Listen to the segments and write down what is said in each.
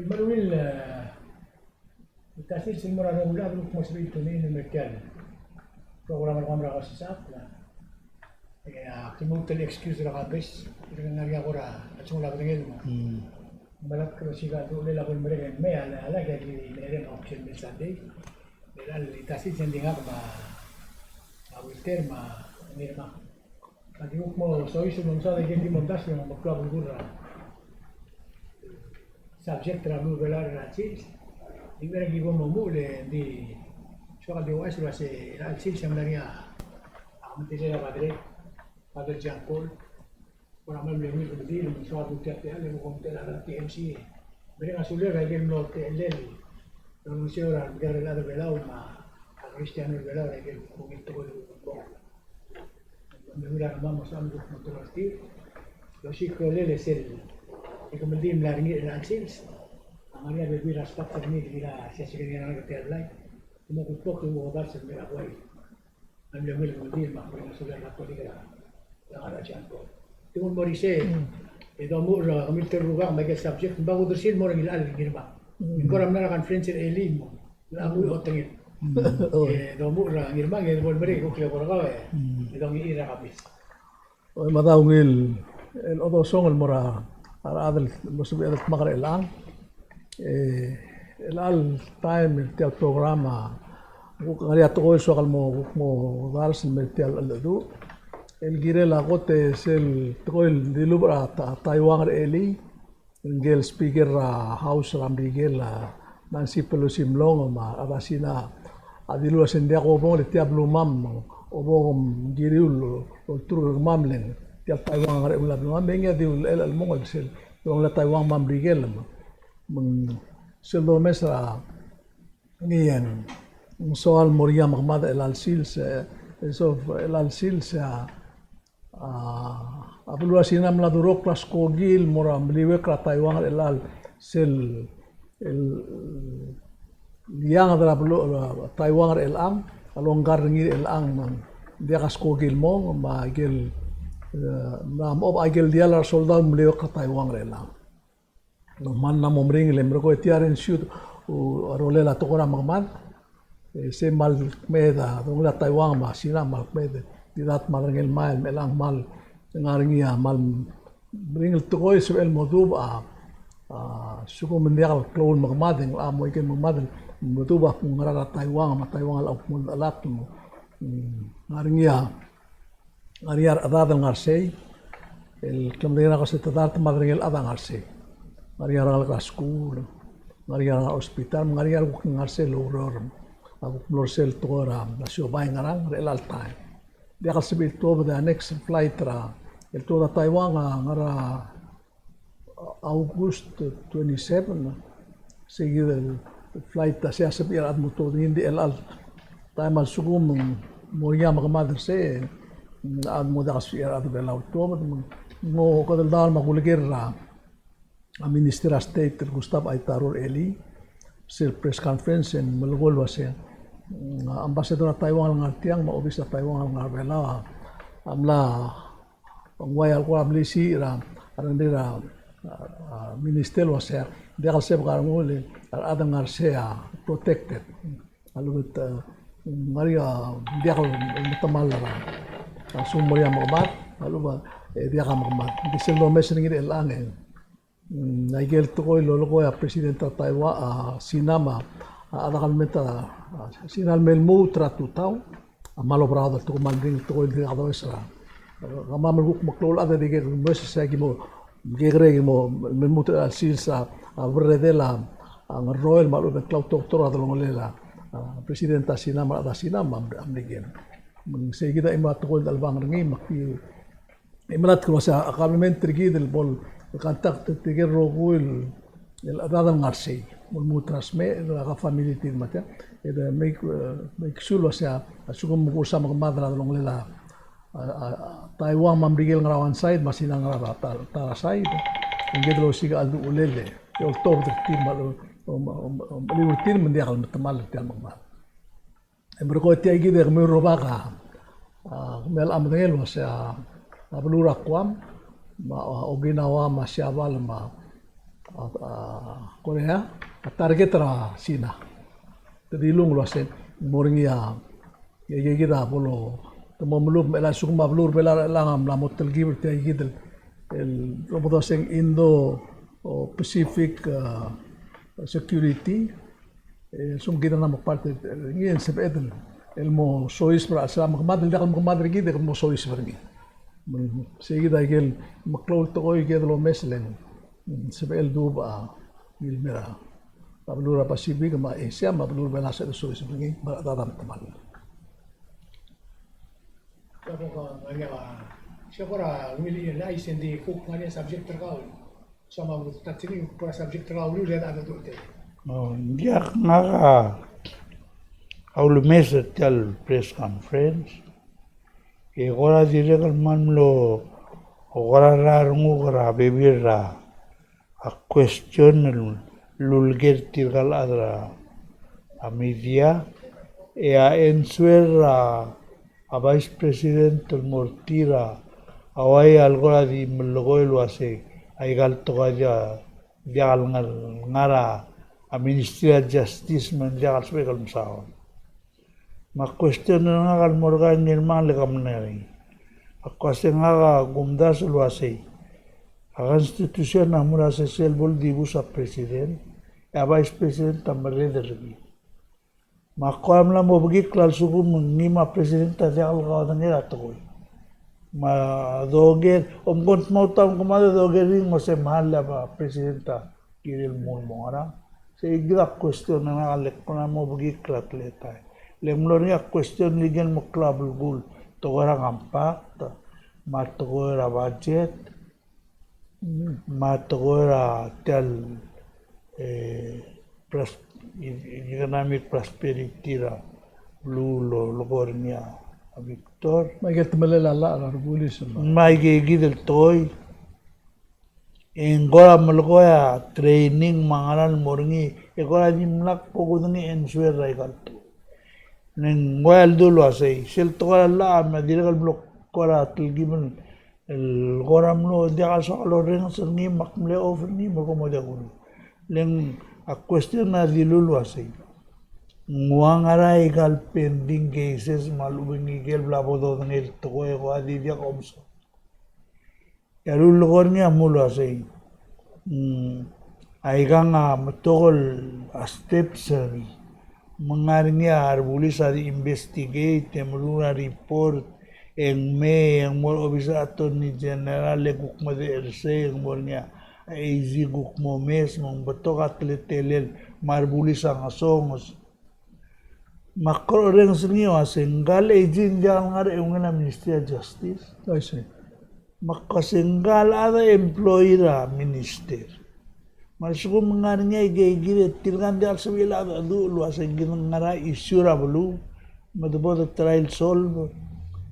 Manuel التأثير في المرة الأولى بلوك مصري تونين المكان program الغمرة غسسات لا ya kimut el excuse la gabes dengan dia ora acung la bringen malak kalau sih kalau le la bol mereka me ala que le no option de sande era el tasi sendinga ba awiter ma nirma lagi mo soy su non sa de que montaje mo club burra subject la lu velar la chis libera que como mule di shoga de wais lo se la chis semblaría a meter la madre هذا الجانكول ونعمل له المدير المساعد بتاعي اللي بقوم على تي ام سي بين مسؤوليه راجل من الليل لو مسير على الجار هذا بلاو مع كريستيانو بلاو راجل بقوم تقول نقول انا ما مسامح متوسطي لو شيء كله لسه يكمل دي ملارني الانسيلز عمليه بيبي راسبات ترمي الى اساس كان انا قلت له ما كنت فوق الموضوع سمي ابوي عمل له المدير مع مسؤوليه الكوليغا على جانبه تقول موريسي إذا مور عملت الرجاء ما جت سبجكت باخذ درسين مور من الألف جنبا نقول من نرى كونفرنس الإليم لا أقول أتنين إذا مور جنبا إذا بقول مريك وكله برغاوة إذا مي إيرا قبيس ما داوميل الأضوء المرا على هذا المسؤول هذا المغرب الآن تايم تاع البرنامج غير تقول شغل مو دارس المتال الأدو الجيرة لاقوت سل تقول دلوبرا تايوان رألي إنجيل سبيكر هاوس رامبيجيل نانسي بلوسي ملون ما أباسينا أدلوا سنديا قوبون لتيابلو مام قوبون جيريول وترو ماملين تياب تايوان رألي مام بيني ديول المونغ سل دون لا تايوان مامبيجيل من سلو مسرا نيان سؤال موريا مغماد الالسيلس سوف الالسيلس apalua sinam la durok klas kogil mora meliwek la Taiwan elal sel el liang adalah belu Taiwan elang alonggar ngir elang man dia kas kogil mo ma gel nam ob agel dia la soldado meliwek la Taiwan elang no man na momring le mergo tiaren shoot role la tokora magman se mal meda dong la Taiwan ma sina mal meda tidak marangil mal melang mal ngaringia mal bringil tokoy so el modub suko mendial klon magmading mo iken magmading modub ngara Taiwan ma Taiwan al mul alat mo ngaringia ngaria adad ngarsei el kemdena ko se tadat madringil adang ngarsei ngaria al school ngaria hospital ngaria ko ngarsei loror aku lorsel tokora nasyo bay ngarang relal time dia kasi bil to the next flight ra el to Taiwan ngara August 27 seguido el flight ta se hace bir admo to hindi el al time al sugum mo ya magmadr se admo da kasi ad bel auto mo ko dal dal ma kulgir ra a minister of state Gustav Aitaror Eli sir press conference en malgol wase ambassador Taiwan ngartiang ma obis Taiwan ngarbela amla pangwayal ko amlisi ra arandira minister wase dia kalse bagarmole adang arsea protected alut maria dia ko matamal ra sumria magmat aluba dia ka magmat diselo mesring el angel naigel to ko lolo ko ya presidente Taiwan sinama adakal meta sinal mel mutra tutau amalo brado to manding to di ado esra gamam guk maklol ada dige mes sagi mo gegre mo mel mutra silsa avredela ang royal malu be cloud doctor ado ngolela presidenta sinama ada sinama amdigen segi da ima to dal bang ngi makpi imalat ko sa akalement trigid el bol contact tige rogul el adadal ngarsi mulmutrasme la family tin mata eda make sure sa asugum ko sa magmadra long lela Taiwan mambrigel ngarawan side masina ngara ta side ngedlo siga aldu ulele yo top tin malo liwtin mendial matamal tial magmad emberko ti igi der mi robaka mel amdel wasa abulura kwam ma oginawa masyabal ma Korea, target ra Sina. Tadilong luasen, moring ya kita polo. Temo melur mela sukma melur mela langam lamot telgibur tiya gidel. El robodoseng Indo Pacific Security. Sung kita nama parte ngayon sa pedal. El mo sois para sa magmadal dakal magmadal gid mo sois vergi. Sige dahil maklol to koy gid lo meslen. Sebel duba ilmera pablura Pacific ma Asia ma pablura balasa so isipingi matadam tamal Kamu kanya siapa willing license di cook kanya subject terkau sama tak sini pura subject terkau lu lihat ada tuh dia nga aulu mesa tel press conference e gora dire man lo gora rarungu gora bebira a question lulger tirgal adra a media e a answer a vice president mortira awai algo di mlogo lo hace ay gal to ya dial ngara a ministry justice man dial spegal sao ma question nga gal morgan nirman le kamnari a question nga gumdas lo hace a constitution namura se selbol dibus a president a vice president tamre dergi makwam la mobgi klal suku ni ma president ta al gawan ngira to ma doger omkont mo tam kumada dogering mo se mahal la ba presidenta kiril mo mora se igra question na alek ko na mobgi klat leta lemlonia question legal mo club gul to garang ampak ma to budget matogora tel economic prosperity ra lulo logornia Victor Michael tumalala arbulis mai gigidel toy engora malgoya training mangalan morngi egora dimlak pogudni ensure raigalto nen goyal dulo asay sel tola la ma dirgal blok kora tilgimen el goram lo dia aso lo ring serni makmle over ni mo mo dia gulu leng a question na dilulu asay nguangara egal pending cases malubingi gel blabodo ngel to ko adi dia komso yarul gorni amulo asay aiganga matogol a steps mangarnya arbulis ari investigate temruna report en me en mor obisa attorney general le gukmo de RC en mornya AZ gukmo mes mong batok atletelel marbulis ang asongos makro ren sniyo asenggal agent jang ngar na Ministry of Justice I see makasenggal ada employee ra minister masuko mangarnya igigire tilgan dal sabila adu lu asengin ngara issue ra bulu madbo trial solve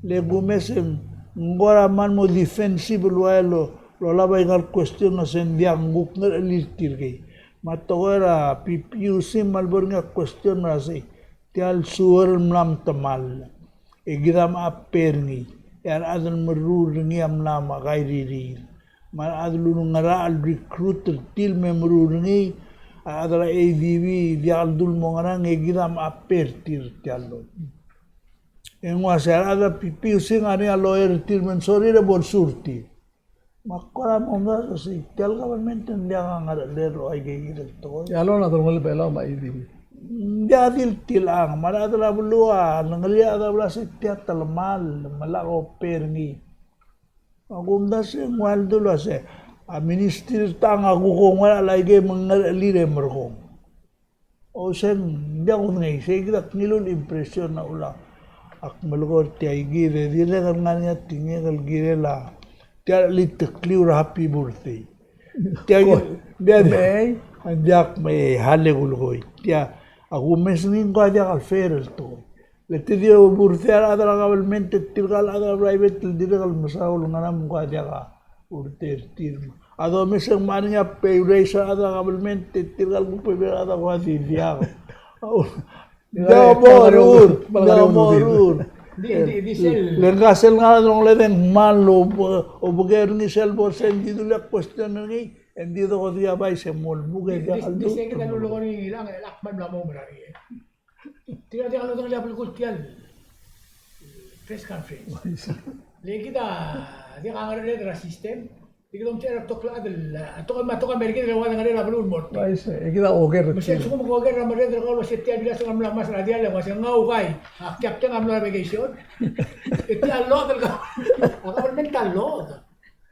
le gumesen ngora man mo defensive lo labay ngal question na sendiang guk ngal litir kay matogera PPUC malbor nga question na say tial suwer mlam tamal igram aperni yar adal merur ngi am nama gairiri mar adlu ngara al recruiter til memrur ngi adala ADV dial dul mo ngara ngi gram aper tir tialo en wasarada PPUC ngari a lawyer tirmen sorry re bol surti makora monda si tel government ndia ngara lero ay gigi to yalo na tungol bela ma idi dia dil tilang maradala bulua nangli ada bla si tiatal mal malako perni agumda se ngwal dulo se a minister tanga ko ngala lagi mangali re merko o sen dia ngai se gidak nilul impression na ula ak malugor tiay gire dire kan nganya tinge kal gire la tiya lit clear happy birthday tiya dia may andiak may hale gulgoy tiya aku mesnin ko dia kal ferel to leti dia birthday ada government tilgal ada private dire kal masaul nganam ko dia ka urter tir ado meseng mania pay raise ada government tilgal ko pe ada ko dia Damorur. Lengasel nga nung leden malo o buger ni sel borsen di dulu question ni Hindi ko diya ba se molbuge ka kaldo. Dise kita nulo ko ni ilang lakman lang mo marami. Tira dia kalau tengah level kultial. Press conference. Lagi kita dia kangar dia system. Di ko tira tokla adel. Atau kan Amerika dia wala ngare lablun mort. Paisa, kita oker. Masih suka mau oker ramai dia kalau setiap bila sengal melang mas radia lah masih ngau kai. Captain amlo navigation. Itu Allah del ka. Mental law.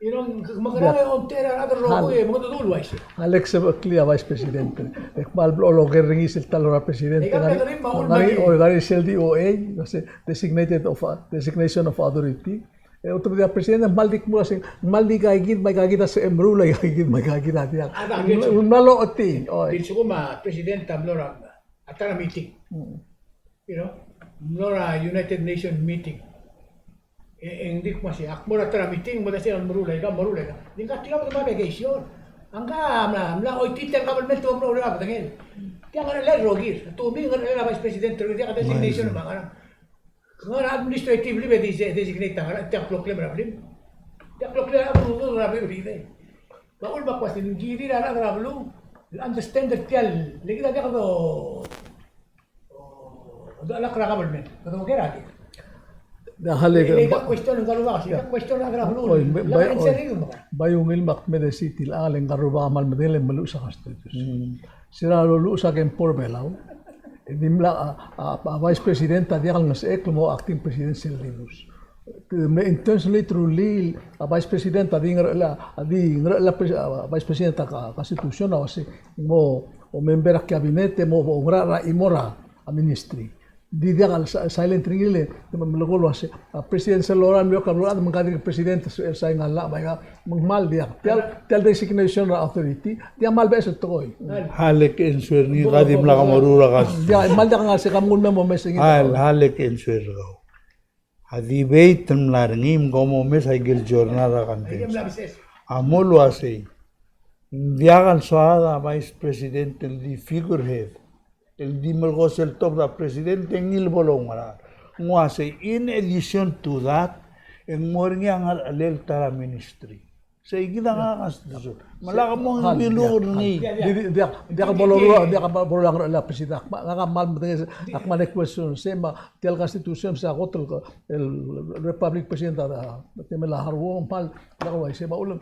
Yung magkakaroon yung tera at rogo eh, mga tutulwa siya. Alex Clia, Vice Presidente. Ekmal Oloker ringi sil talora Presidente. Gari sil DOA, kasi designation of authority. Otro dia Presidente, maldik mo kasi, maldik kagid, may kagita sa Emrula, kagid, may kagita diyan. Nalo oti. Pinso ko Presidente Mlora, atara meeting. You know, Mlora United Nations meeting. Hindi ko masih akmo na tara meeting mo kasi ang marulay ka. Hindi ka tira mo na vacation. Ang mla oy titel government to mo ra patangin. Kaya nga nila rogir. Tumi nga nila vice president pero dia ka designation mga kana. Nga administratively be designate nga ta proclaim ra blim. Ta proclaim ra blim. Baul ba kwasti ng gidi ra blu. Understand that tel. Lagi dia ka to. Ala ka government. Kato mo kaya question ng karuba kasi question ng karuba lain sering mo bayungil makmede city aleng karuba amal medele malu sa constitution sira lulu sa kem porbelaw dimla vice president dia kal nas ekmo acting president silvinus me intentionally truly vice president adi ngrela vice president ka constitution kasi mo o member ka kabinete mo ngra imora a ministry di dia kal silent ringile malugol wasi president sa loran yo kablo at mangkadi president sa ngala bay mangmal dia tel designation na authority dia mal ba sa toy Halik ensure ni kadim la kamurura kas. dia mal da nga sa kamun mo mes ngi Halik ensure go. Hadi bait mlarngim gomo mes ay gil jornada kan. Amol wasi. Dia kan soada vice president di figurehead. El dimos el top da presidente en il bolongara. Nguase in addition to that, en morning ang alel tara ministry. Sa igida nga constitution. Malaka mo ang bilur ni. dia ka bolong la president nga mal medele akma question sema tel constitution sa hotel el republic president da temela harwo mal da ko sema ulam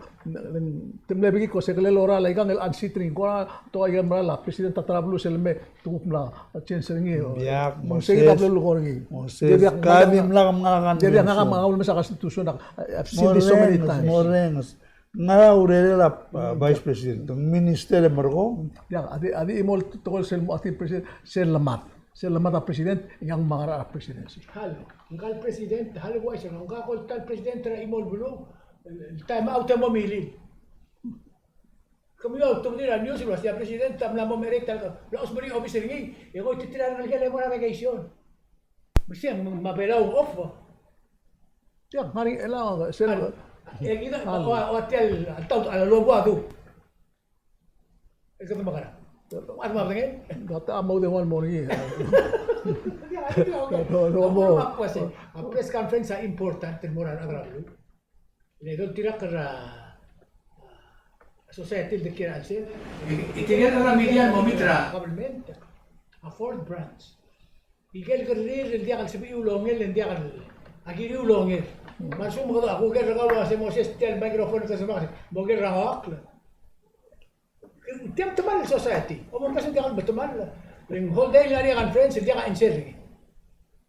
temle bigi ko se lora la igang el ansitring ko to ay la president trablo selme tupla chensengi mo se tablo ko ngi kadim lang nga kan. dia nga mga sa constitution I've seen this so many times Morenos. Nga urere la vice president, ministerio margo. Ya, adi imol tokol sel mo ati president sel lamat a president yang mangara presidency. Hal, ngkal president, hal ko siya ngka kol tal president ra imol bulo. Time out mo mili. Kami out to nila news lo siya president tam la mo merita ka. Laos mo ri officer ngi, ego titira ng kaya mo navigation. Basta mabelaw off. Ya, mari elang sel kita hotel atau ala lobo atu. Ito makara. Ano ba tingin? Data amo de one morning. Lobo. Ang press conference ay important mo na agralo. Ito tira kara society de kira sir. Itira na media mo mitra government. A fourth branch. Igel kerrir dia kan sabi ulongel dia kan agiri ulongel. Masuk mo ako kaya kalau si Moses tel microphone sa sama mo kaya rahak la. Tiap teman society. O mo kasi dia kan betuman la. Ring whole day lari kan friends dia kan answer.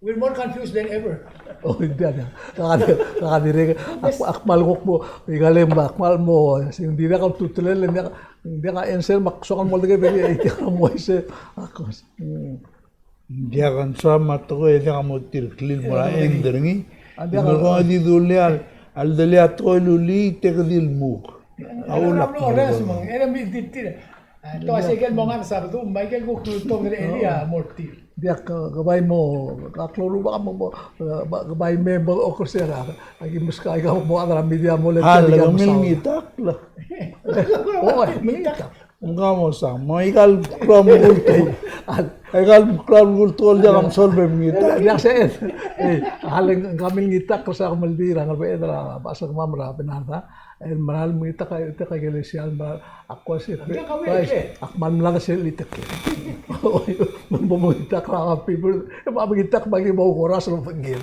We're more confused than ever. Oh, hindi na. Nakadiri akmal ko mo. Igalim ba akmal mo. Hindi na ka tutulel hindi ka answer maksokan mo lagi beli iti ka mo ise. Ako. Dia kan sama to dia kan mo tilklil mo la enderngi. Mereka di dunia al dalia toiluli tegdil muk. Awalak mo res mang era mi ditir. To asegel mo nga sabi to Michael ko to ng area morti. Dia gabay mo kakloro ba mo gabay member o kursera. Agi muska ikaw mo ang media mo let. Halaga milmitak la. Oh, milmitak. Enggak mau sama, ikal kram gulto, ikal kram gulto aja kam solve ngita. Dia saya, haling kami ngita ko sa Malbira nga ba edra pasok mamra pinata. Ay mahal mo ita kay gelesian ba ako si Hindi ka guys wait. akman lang kasi litak. Mamumita ka people. Mabagita ka bagi mo oras ng pagil.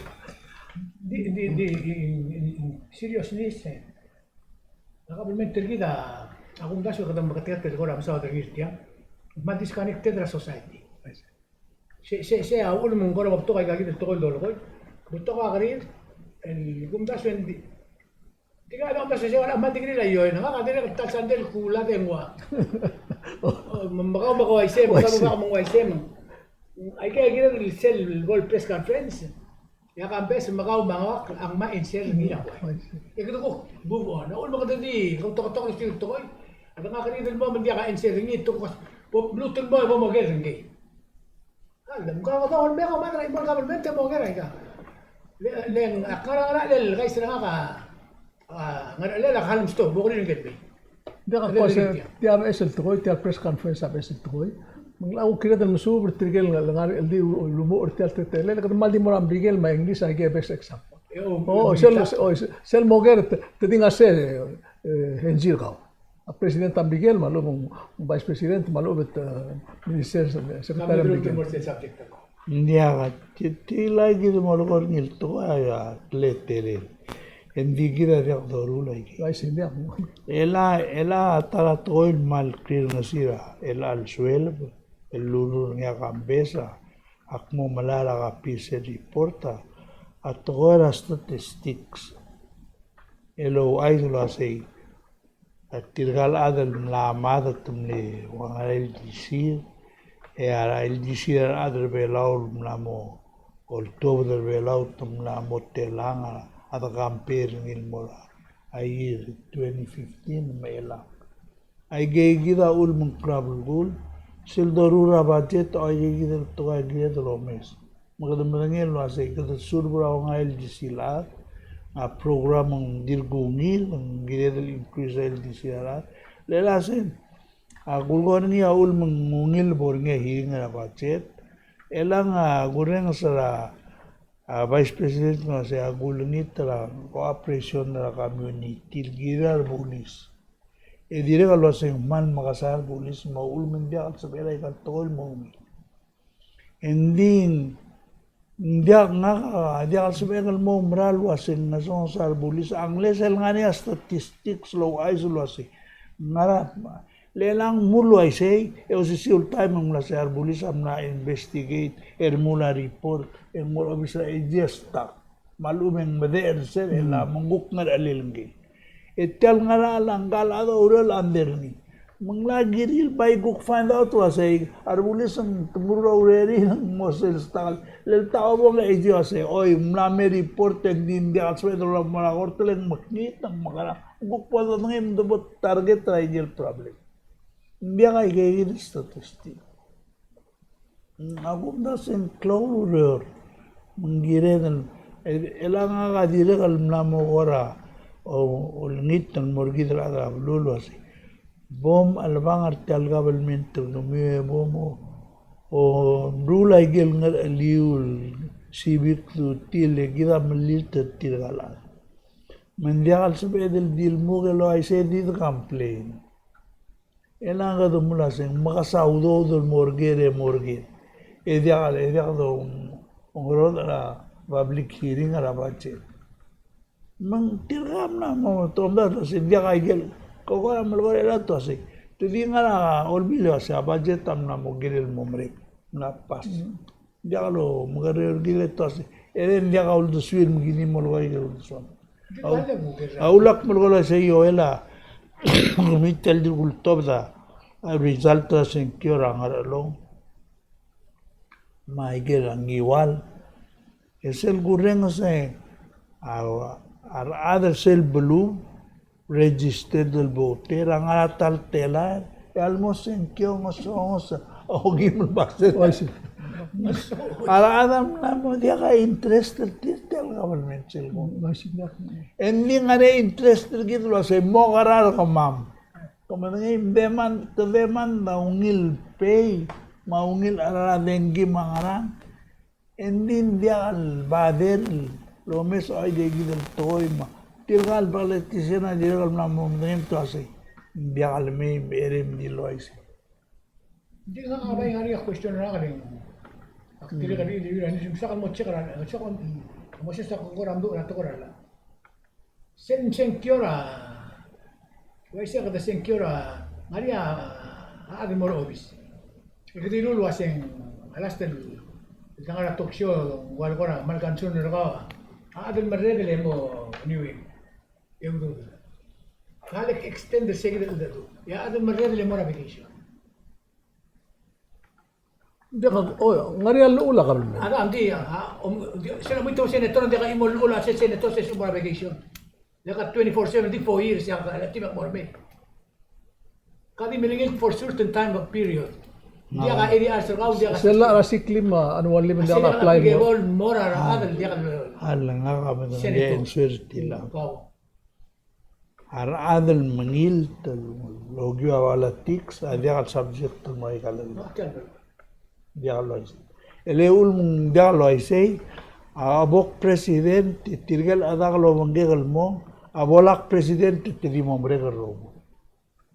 Seriously, nakabalmental kita, akong kaso kadang makatikat ko lang sa other years diya, ma-disconnected ra society. Siya, ulo mong ko na magto kay gagit ito ko lolo ko. Buto ka karir, kung kaso hindi, di ka alam ba siya, wala man tingin nila yun, nakakadili ka sandal kula din wa. Makaw waisem, makaw mong waisem. Ay kaya gina sell ball press conference. Ya kampes makaw mga ang ma-insert nila ko. Ikaw ko, move on. Naul mga dali, kung tok-tok na sila tokoy. At ang kakalitan mo, hindi ka insert nito. Bluetooth mo, mo mag-get rin kayo. Alam ko, ako may ako matray mo government mo gerai ka. Leng akara lel kay sira ka. Ngalala kalam sto buko rin gid. Di ka ko sa tiar esel tukoy tiar press conference sa esel tukoy. Manglaw kira dal musubr trigel ngar LD lumo or tiar tele ka mal di mo ram brigel ma English ay best example. Sel moger te dinga se henjir ka. A president Miguel malo mong vice president malo bet minister secretary Miguel. Hindi ka, tila gitu mo lukor ngilto ay letere. Hindi kita rin ako lagi. Ay hindi ako. Ela tara toil mal clear na sira. Ela al suelo, el lulur nga kambesa. Akmo malala ka pise reporta. At ora statistics. Elo ay lo say. At tirgal adal mlamada tumne wang LGC. Era LGC adal belau mlamo. Oktober belau tumlamo telanga. At campaign ngilmora ay 2015 Mela ay gigida ulmung problem sil darura budget ay gigida to ay gigida lomes magdamangel lo asay kada surbra ng LGC la a program ng dirgungil ng gigida increase LGC la lelasen a gulgon niya ulmung ngil bornge hinga budget elang gureng sara Vice President nga si agulungit la cooperation na community girar bulis. E dire ka lo sa man makasal bulis maulman dia at sabay kan tol mo. Ending dia nga dia sabay kan mo mral wasin na sa bulis ang lesel nga niya statistics lo ay sulo si ngarap lelang mulo ay say e o si sul time ang la sa bulis am na investigate mula report mula bisa idesta malumeng mader ser la manguk ngar alilngi etel ngara lang galado ural anderni manglagiril bay guk find out wa say arbulis ang tumuro ureri ng mosel stal lel tao mo nga idyo say oy mlame report and din dia aswedo la mara hortelen maknit ang makara guk pa ngem dobot target trial problem Dia kay gigil statistik. Ako na sin clover manggiren elang nga dire kal mlamo ora o ngit ng morgi dala lulo si bom albang artal government no me bomo o rulay gel nga liul civic to tile gida malit tirgala mandial sabe del dil mo gelo ay se did complain elang ka mula sing makasaudo dol morgue. Edia do ongro na public hearing ara bache. Mang tirgam na mo tomda si dia kay gel. Ko ko malwar ela to si. Tudi nga na olbilo sa budget am na mo giril mo mrek na pas. Dia lo magarer gile to si. Eden dia ka uldo swim gini mo lway gel so. Aulak mo wala sa iyo ela. Mitel di kultob da result na secure ang haralong maigil ang iwal esel gureng sa other cell blue registered del voter ang atal tela almost secure masong sa ogim bakse Adam na mo dia ka interested detail government cell mo ending nga interested gito lo sa mo karar ka ma'am Kumanangay deman maungil pay maungil ara dengi mangarang endin dia al bader lomes ay degi del toy ma Tirgal politician na dirgal na mumdengin to asay. Biakal may erim di lois. Hindi nga kabay nga rin question na rin. Actually ka rin, hindi sa kan mo check ran, sa kan mo sa kukuram do na to korala. Sen kyora. Wai siya kada sen kyora. Maria adi mo obis. Ikadilu luaseng alastel. Tangara talk show wal kora mal kansun ra. Adil marregele mo niwi. Yung Kalik extend the segment dito. Ya adil marregele mo vacation. Hindi ka, ngari ang lula ka rin. Ano, hindi. Sila mo ito senator, hindi ka imulula sa senator sa summer vacation. Hindi ka 24/7, hindi 4 years yung kalatimang morme. Kadi milingin for certain time of period. Hindi ka ADR sa kau, hindi ka... Sila rasiklim, annual leave, hindi ka apply mo. Sila ka mora, hindi ka... Alang nga kami na ngayon swerte lang. Kau. Adal mangil, logyo awala tiks, adi ka subject to mga ikalang. Dialois. Eleul mung dialois abok president tirgal adaklo manggegal mo abolak president tiri mo bregal romo.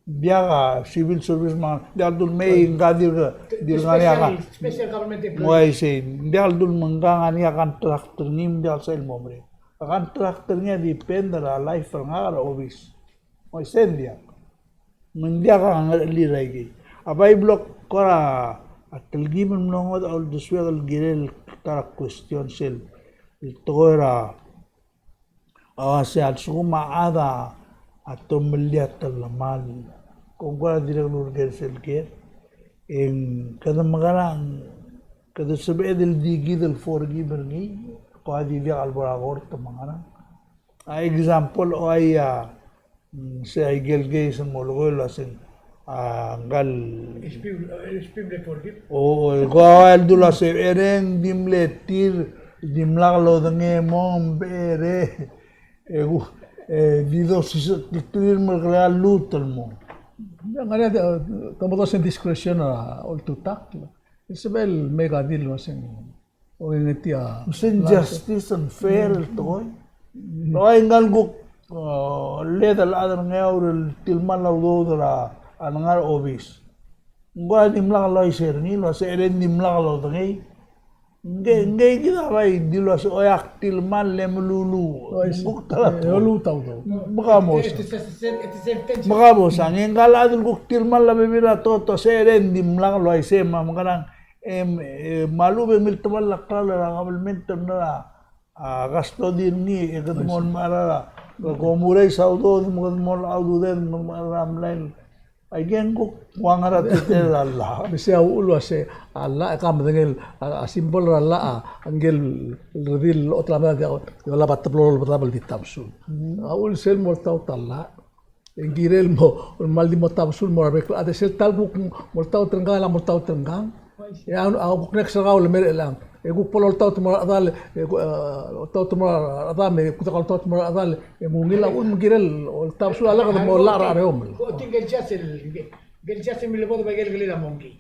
Dia civil service man dia dul may ngadir ngani aka Special government employee. moy say dia dul mangangani akan traktor nim dia sa ilmo bre. Akan traktornya depende la life nga office. Moy sen dia. Mendia ka ngali lagi. Abay block kora at talgiman mnongod all the swell girel tara question sel itora se al suma ada atau melihat talaman kung wala dirang lurger sel ke en kada magarang kada sabi del digi del forgiver ni ko adi dia alboragor to mangana example o ay se ay gelgay sa mologol asin anggal Spible forgive. Gawal dula se eren dimle tir dimlaglo dange mom bere dido tir merkala lutal mo. Ngari kamu to sen discretion all to tak. Isabel mega deal waseng o ngetia. Sen justice and fair to. Roy ngal guk ledal adar ngaur tilman law dora anangar obis. Gua dimlak lo iserni lo seren dimlak lo tangai. Nge kita bai di lo so oyak tilman lemlulu. Buk tala. Lu tahu to. Bakamos. Bakamos angin kala adul guk tilman la bebira toto seren dimlak lo isema makanang malu be mil temal lakala la ngamil mentor na gasto din ni ekatmon marara. Komurai saudo mo audo den maram lain. Again ko wangarat ite Allah. Bisa ulu ase Allah kam dengel simbol Allah angel reveal otlama dia wala bataplo batabal ditamsul. Aul sel mortau talla. Engirel mo mal di motamsul mo rabe ada sel talbuk mortau trenggala mortau trenggang. Ya aku nek sarau le mere lang. Egu polol tau tumara adal tau tumara adal me kutakal tau tumara adal mungila un mengirel tamsul Allah kada mo lara reom. Ko tinggal gel mi lebo bagel gelila mongi.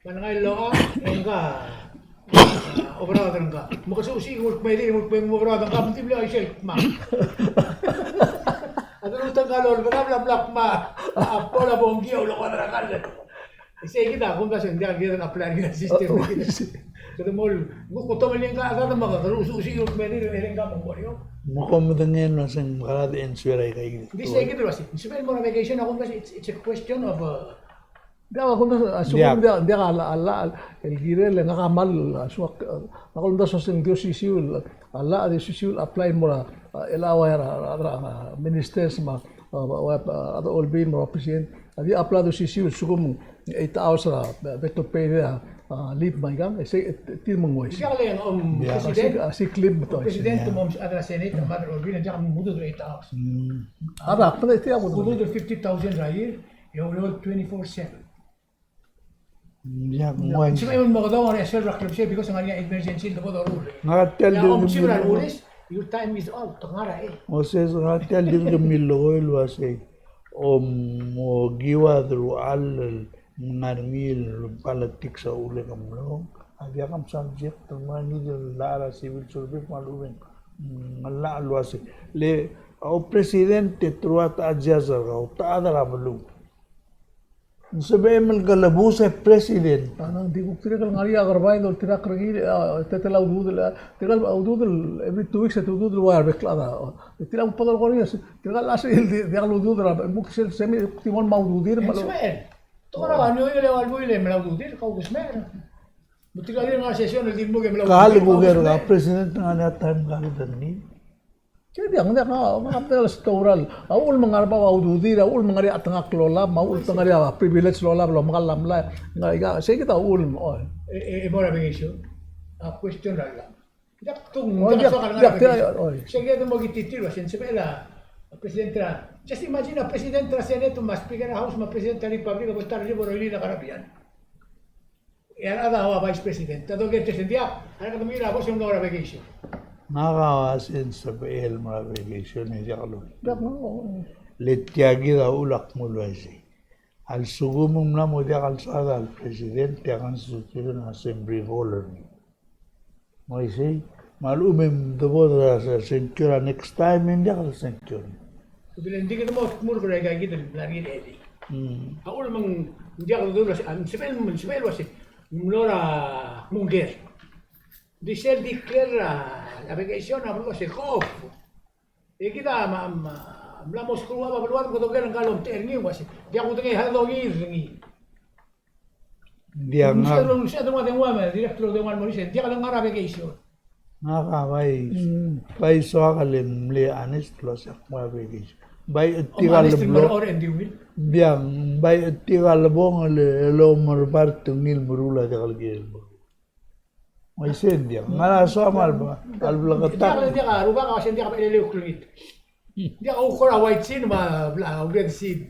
Manangai loa enga obrada enga. Mo kasi usi mo pwede mo obrada enga mti bla isel ma. Adun tagalol bla bla ma. Apola mongi o lo kadra kal. Sige kita kung kasi hindi kita na-apply ng system. Kada mo ko to malin ka agad makakarususi yung pwede rin ka mo yo. Mukhang madangin na sang makarad ensure kay. This sige dito kasi. Sabi mo navigation ako kasi it's a question of Dia kung asumong dia Allah el girel ngakamal aswak nakon da soseng Dios siul Allah adi siul apply mo elawa ministers ma ada olbin mo president adi apply do siul sugum 8 hours beto pay leave my gang say til mong siya lang president si clip to president mo ada senate mother olbin dia kan mudo 8 hours. Ada pala iti ako mudo 50,000 a year you will 24/7. Ya, mo. Siya may mga daw ang reserve club siya because ang kanya emergency dapat daw. Ngatel din Siya ulis, your time is out. Tangara Moses ngatel din gamiloy wase mo giwa dru al ngarmil politics sa ule kamlo. Agya kam subject man ni lara civil service maluwen. ngala alwasi le au presidente truat ajazar au taadara malu sebem galabuse president Anang di ko tira kal ngari agar bain dol tira kragi tetela udud tira udud every 2 weeks udud war beklada tira upadal kori tira las di al udud ra muk semi timon maududir Ismael, tu orang kan yo le albo ile melakudir kau Ismael. Betul kali na session di mo ke kahal melakudir. buger ga president ngana time kahal dani jadi ang mga storal awul mangarba aududir awul mangari atanga klola maul tangari privilege lola lo mangalam la nga say kita ul Mora bengisyo. A question la. Dak tung Oh, dak dak- so kan dak- ngara. dak- oy. Sige mo gititiro sen sebela. Presidenta. Just imagine a presidenta Senate mas speaker house ma presidenta Republic of Tar River Oili na Caribbean. Yan ada hawa vice president. Tado que te sentia, ana ka mira vos yung ngora bengisyo. nakawasin sa PL mga vacation ni Jalo. dak no Letiagi da ulak mulwasi. Al sugumum na mo dia kalsada al presidente ang susunod na assembly hall. Mo isi malumem dabo da sa centura next time hindi ka sa centura. Bilang hindi ka mo mur ko kay gitu lagi edi. Ako namang hindi ako doon ang sipel was Mlora Munger. Di siya declare la vacation na mo si Kof. E kita mlamos kruwa ba baluan ko doon ang kalom terni was. Di ako tingay halo ngi. Dia nga Siya doon ang wama director doon mo siya. Di ka lang ngara vacation. nakakaway. Pai so akalim le anis plus mga vacation. Bay O tigal manis tingmal blo or and will. biang bay tigal bong le lo marbar tungil murula jakal gel. May sendia. Ngala so amal ba al Di ka blagatak. di ka ruba ka siya di ka ililiw klungit. Di ka ukora white sin ma red seed.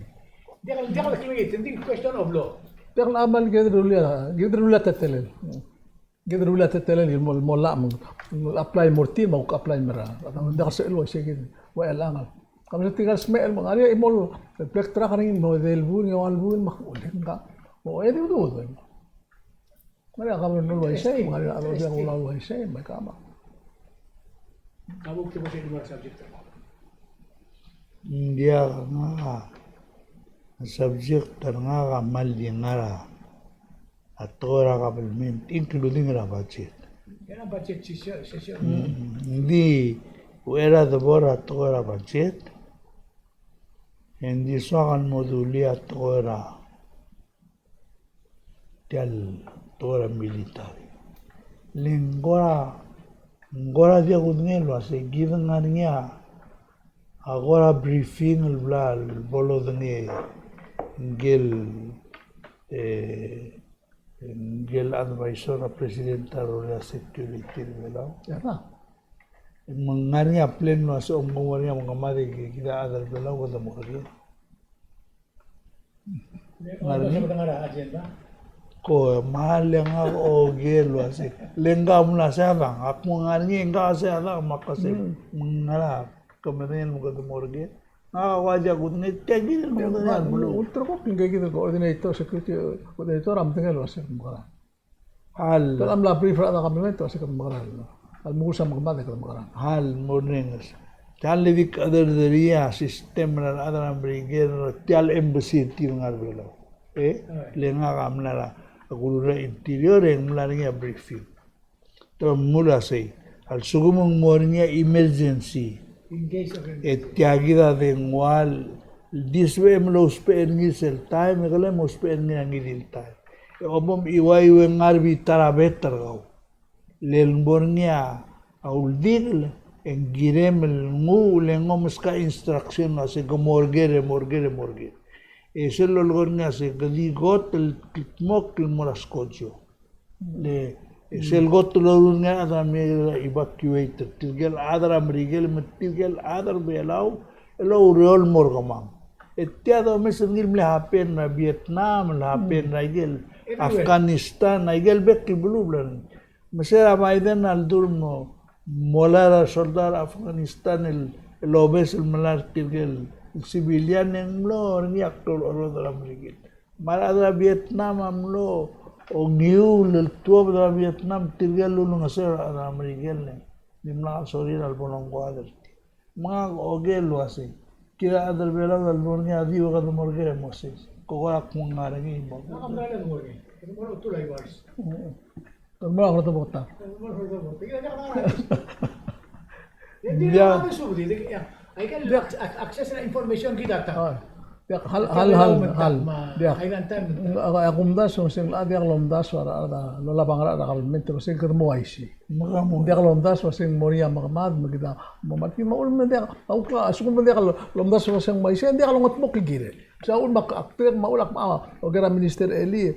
Di ka klungit. Hindi question of law. dak na amal gedrulia tetelel gedrulia tetelel mo la mo apply morti mo apply mera dak sa ilo siya gid wa elangal kami tinggal smell mo ari imol plektra kaning mo del bun yo al bun makulin ka o edi udo mari kami no lo isay mari alo dia ulo lo isay may kama Kabuk ko siya di subject. Dia nga subject nga kamal di ngara atora kapalment including ra budget. Yan ang budget session. Hindi wera the bora atora budget. Hindi sokan moduli atora tial tora military. Ngora dia kudngelo ase given nga niya agora briefing el bla el bolo de ngel advisor a presidenta rola security bela ya na mangani a pleno ase omgomari mga mari kita adal bela ko da mokari Ano siya matangara agenda? ko mahal yang ako gelo ase lenga mula sa bang ako ngani nga sa ala makase mangala kamarin mo ko da morgue waja gudne tagil mo da bulu ultra ko kinga gitu coordinator security coordinator am tinggal wasa kumara hal Kalau am la brief ada kami itu asik kumara al musa magmada ka magara hal morning Talivik other the ria system na other brigade tal embassy tingar belo lenga kamnala agulura interior en mularinga briefing to mula say al sugumong morning emergency In case of tiagida de ngwal diswe mlo spend el time gale mo spend ngi dil time obom iwai we ngarbi tara better gaw lel bornia aul dil en girem ngu lengo muska instruction ase go morgere eso lo logornia se gadi got el kitmok el morascocho le es el got lo logornia ada me evacuate tilgel adra mrigel tilgel adar belau lo reol morgamam etiado mes ngil mle hapen na Vietnam la hapen na igel Afghanistan na igel bekki blublan mesera Biden al durmo molara soldar Afghanistan el obes el malar tilgel civilian en lo ni actor oro de la mrigel maladra Vietnam amlo o new el tuob de Vietnam tilgel lo ngaser la mrigel dimla sorin al ponong kuadr mga ogel wasi kira adal bela dal mornya di wa kad morge moses ko ak mong ngarangi mo Nakamrala mo rin. Ito mo rin tulay wars. Kalau mau aku bota. Hindi Dia- naman subdi. Ay kan access na information kita ta. Dia hal dia Ay kan tan. aku mdas so sing dia kalau mdas wara ada lola bangara ada kalau mentro sing kermo aisi. mga mo Dia kalau mdas so sing moria magmad magida mamati maul men dia au kla asuk men dia kalau mdas so sing maisi dia kalau ngot mo kigire. Sa un mak akter maulak ma o gara minister eli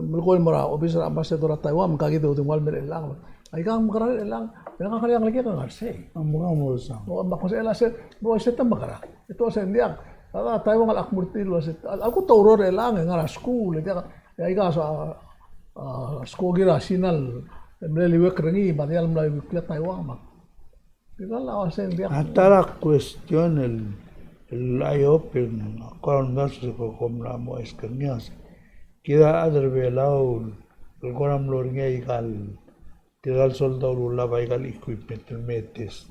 melkol mara officer ambassador Taiwan kagito tingwal mer elang. Ay kang magara elang. Yang kaya lagi kan ngarse. mga mo sa O bako sa elas bo sa tamakara. Ito sa ndiak. Ala tayo ngal akmurti lo sa aku tauror elang ngara school dia ay ka sa school gira sinal mreli wek rengi badial mlai wek Taiwan mak. Kita la sa ndiak. atara question el open con gas ko komla mo eskernias kida adar belao el koram lornga ikal tigal soldado la baigal equipment metes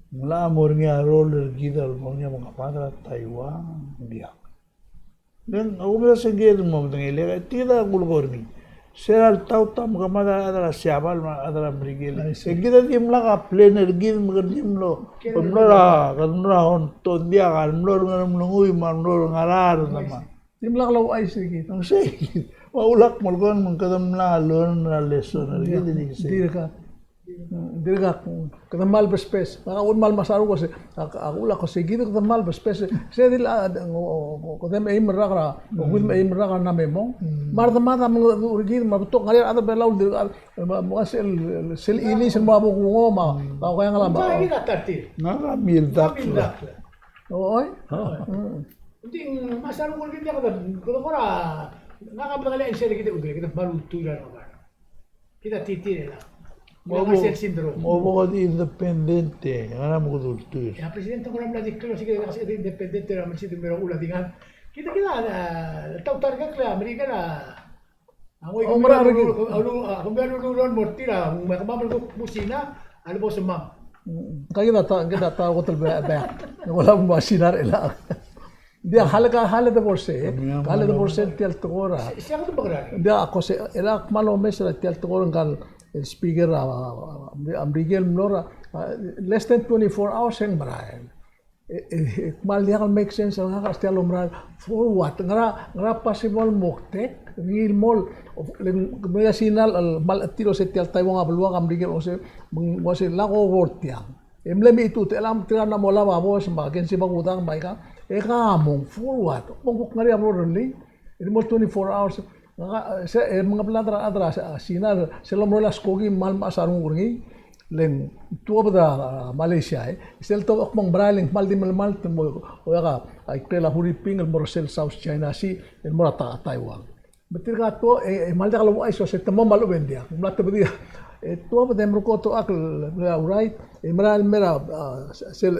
mula mornga roller gidal mornga mga padra Taiwan dia dan aku bila segel mo tengele tida gulgorni seral tau tam kamada adara siabal adara brigel segida dimla ka planer gid magdimlo pamlara kanra on to dia kalmlor ngamlungoy mamlor ngarar nama Timlak law ay sige. ang say maulak malgon mangkadam la lon na lesson gid ni say Dirga kada mal bespes. Nakaun mal masaru ko si ako la ko sige kada mal bespes. Siya dila ko dem ay merakra. Ko gud ay merakra na memo. Marda mata mga urigid mabutok ngali ada belaw dirga mo sel ini sen mo ngoma. Ako kaya ngala ba. Kaya kita tarti. nara mildak Mindak. Oy. Hindi masarong ko kita kada. Kuno ko ra. Nakabangala ang sila kita udre kita baluturan naman. Kita titire lang. Mga self syndrome. mo ko independente ana mo dultur Ya presidente ko naman diklo sige kasi independent naman si numero ulah dingan. Kita tahu target lah Amerika na. Ako Oh, marami. kung lulon mo tira, makamamal ko musina, ano po sumam. Kaya kita tahu ko tel ba. Wala mo sinar ila. Dia halada borse. Halada borse tial tokora. Siya ko bagran. Dia ako se ela malo mesra tial tokora ngal speaker Miguel Mlora less than 24 hours yang berain. Mal dia kan make sense nga ka tial umral for what ngara possible moktek ngil mol mga sinal mal tiro se tial Taiwan abluwa kam Miguel ose mo se lako wortiang. Emlemi itu telam tira na mola babo sa bagen si bagudang baika kamong for what mong ngari abro really it mo 24 hours mga peladra adra sinar selom rolas kogi mal masarung urgi len tua pada Malaysia sel to akmong braling mal di mal temo o ka ay kela huriping el morosel South China Sea el morata Taiwan betul ka to mal da kalau ay so se temo malu bendia mlat bedia tua pada merko to ak right imral mera sel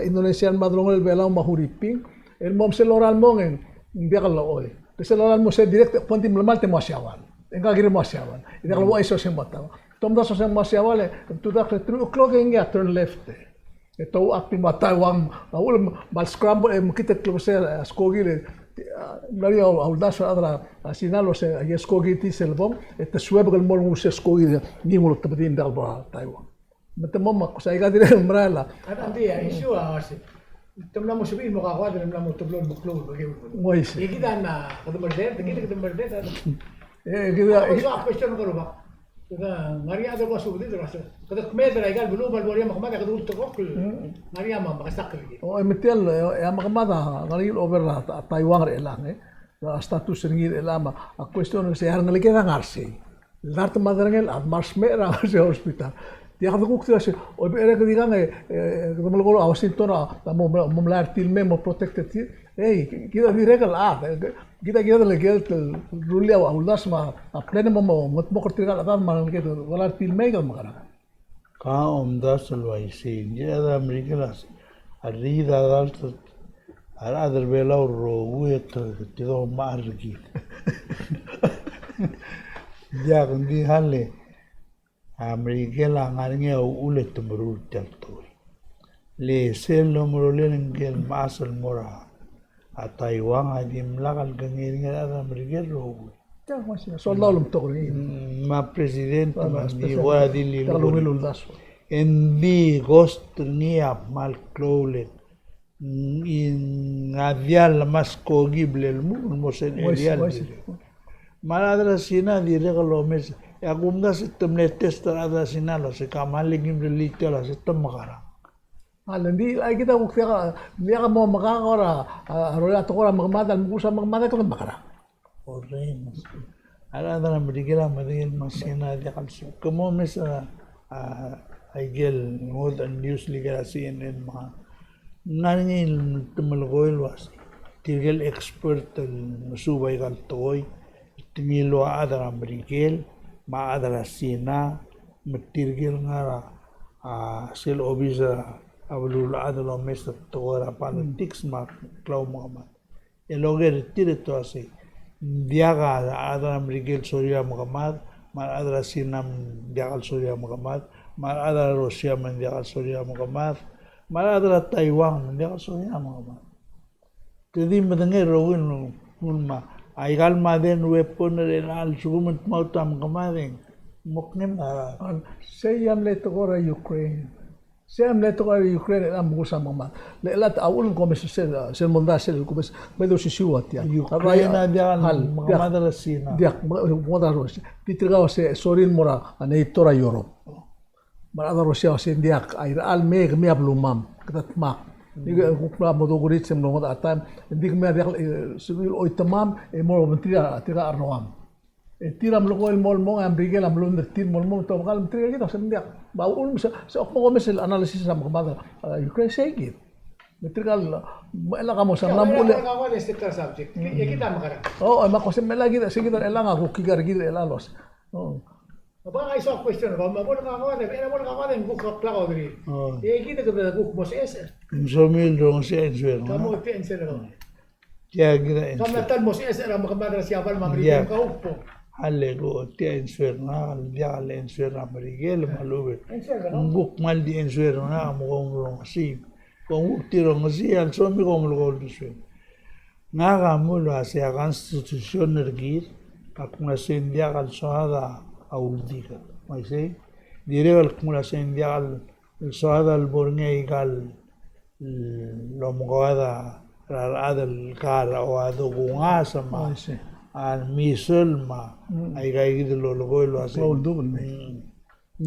Indonesian madrong el belau mahuriping el mom sel oral mongen dia kalau oi Kasi lalan mo sa direct punti malamal te masyawan. Engka gire masyawan. Ida kalau iso sem bataw. Tomda so sem masyawale. Tu da 3 o'clock nga turn left. Ito acting batawang awul bal scramble kita close skogile. Nari au das adra sinalo se skogiti selbom et sweb gal mol mo se skogile ni mo tabatin dal ba Taiwan. Matamo ko sa iga dire mrala. At andi issue asi. Tumla mo sabihin mo kakuha, tumla mo tublon mo klon. Moy se. Kita na kadumerde, kita kadumerde. Kita Ako sa question ko ba? Kada Maria ada ba subdi dra. Kada kmedra igal bulu bal boria makamada kada ulto ko. Maria ma makasakal gi. O emitel ya makamada ngalil over la Taiwan re lang la status ringir elama a question se har ngalike ngarse. Lart madrangel ad marsmera se hospital. Dia kata kuk tiras, oi era que digan que me lo Washington a momlar tilme mo protected. Kita direkal kita le gel rulia wa ulas ma a plene mo mo kortigal adan man ke wala tilme gal magara. ka das lo ay sin ya da americanas arrida dalto ara der bela ro uet te do margi ya con di halle Miguel angaringe ulet tumurul telto. Le sel nomor len ngel masal mora. Taiwan adim lakal gangiringe ada Miguel ro. Ya masih soldado lum tokri. Ma presidente mandi wala dilli Kalau ngelul das. Endi ghost niya mal clowlet. In adial mas kogi blel mu mosen elial. Maladra sina dire kalau mes ya gumda sistem netes terada sina lo se kamaligim relite la sistem makara. Hindi ay kita bukti ka niya ka mo makakora rola to kora magmada musa magmada ko makara. Oremos. Ala na merigela merigel masina dia kalsu. Como mes aigel ngod news ligera CNN ma nani tumalgoil was tirgel expert subay kal toy tingilo adara merigel ma adara sina matirgel ngara sel obisa abulul adalo mes tora politics ma klau ma eloger tire to ase diaga adara merigel soria Muhammad ma adara sinam diagal soria Muhammad ma adara Rusia man diagal soria Muhammad ma adara Taiwan man diagal soria Muhammad jadi mendengar rawin ulma aigal maden weapon renal sugument mautam kamaring muknim Sayam le to kora Ukraine. Sayam le to kora Ukraine am musa mama. Le lat awul ko mes sel monda sel ko mes medo si siwat ya. Ukraine diagal Muhammad rasina Diak moda Rusia. Titriga se sorin mora anei tora Europe. Marada Rusia se diak air al meg me ablumam katat mak. Diga kukla modo gurit sem lo moda atam. Dik me diak sibil oi tamam e moro mentira tira arnoam. Tiram logo el molmong am brigel am lon tir molmong to bakal mentira kita sem diak. Baul bisa se okmo mes analisis sam kemada Ukraine segit. Metrigal ela kamo sam lampul. Kawan este subject. Ya kita makara. Oh, ma ko sem lagi segit elang aku kigar gitu elalos. Oh. Apa ay so question ba mo na kawan era mo kawan ng guk plako diri. E kita to da guk mos es. Somil dong se ensuer Kamo te ensero. tia gira Kamo ensuer tan mos es era mo kamadra siya bal mamri ka upo. halle go tia ensuer na dia le ensuer na merigel malube nguk mal di ensuer na mo ngong si kung tiro ngasi al so mi kong lo disu nga ga mo lo ase a constitution ergir akuna sen dia kal sohada auldiga mai sei dire al kumula sen dia al sohada al bornge igal lo mogada al kara o ado gungasa ma al misel ma ay gai lo lo ase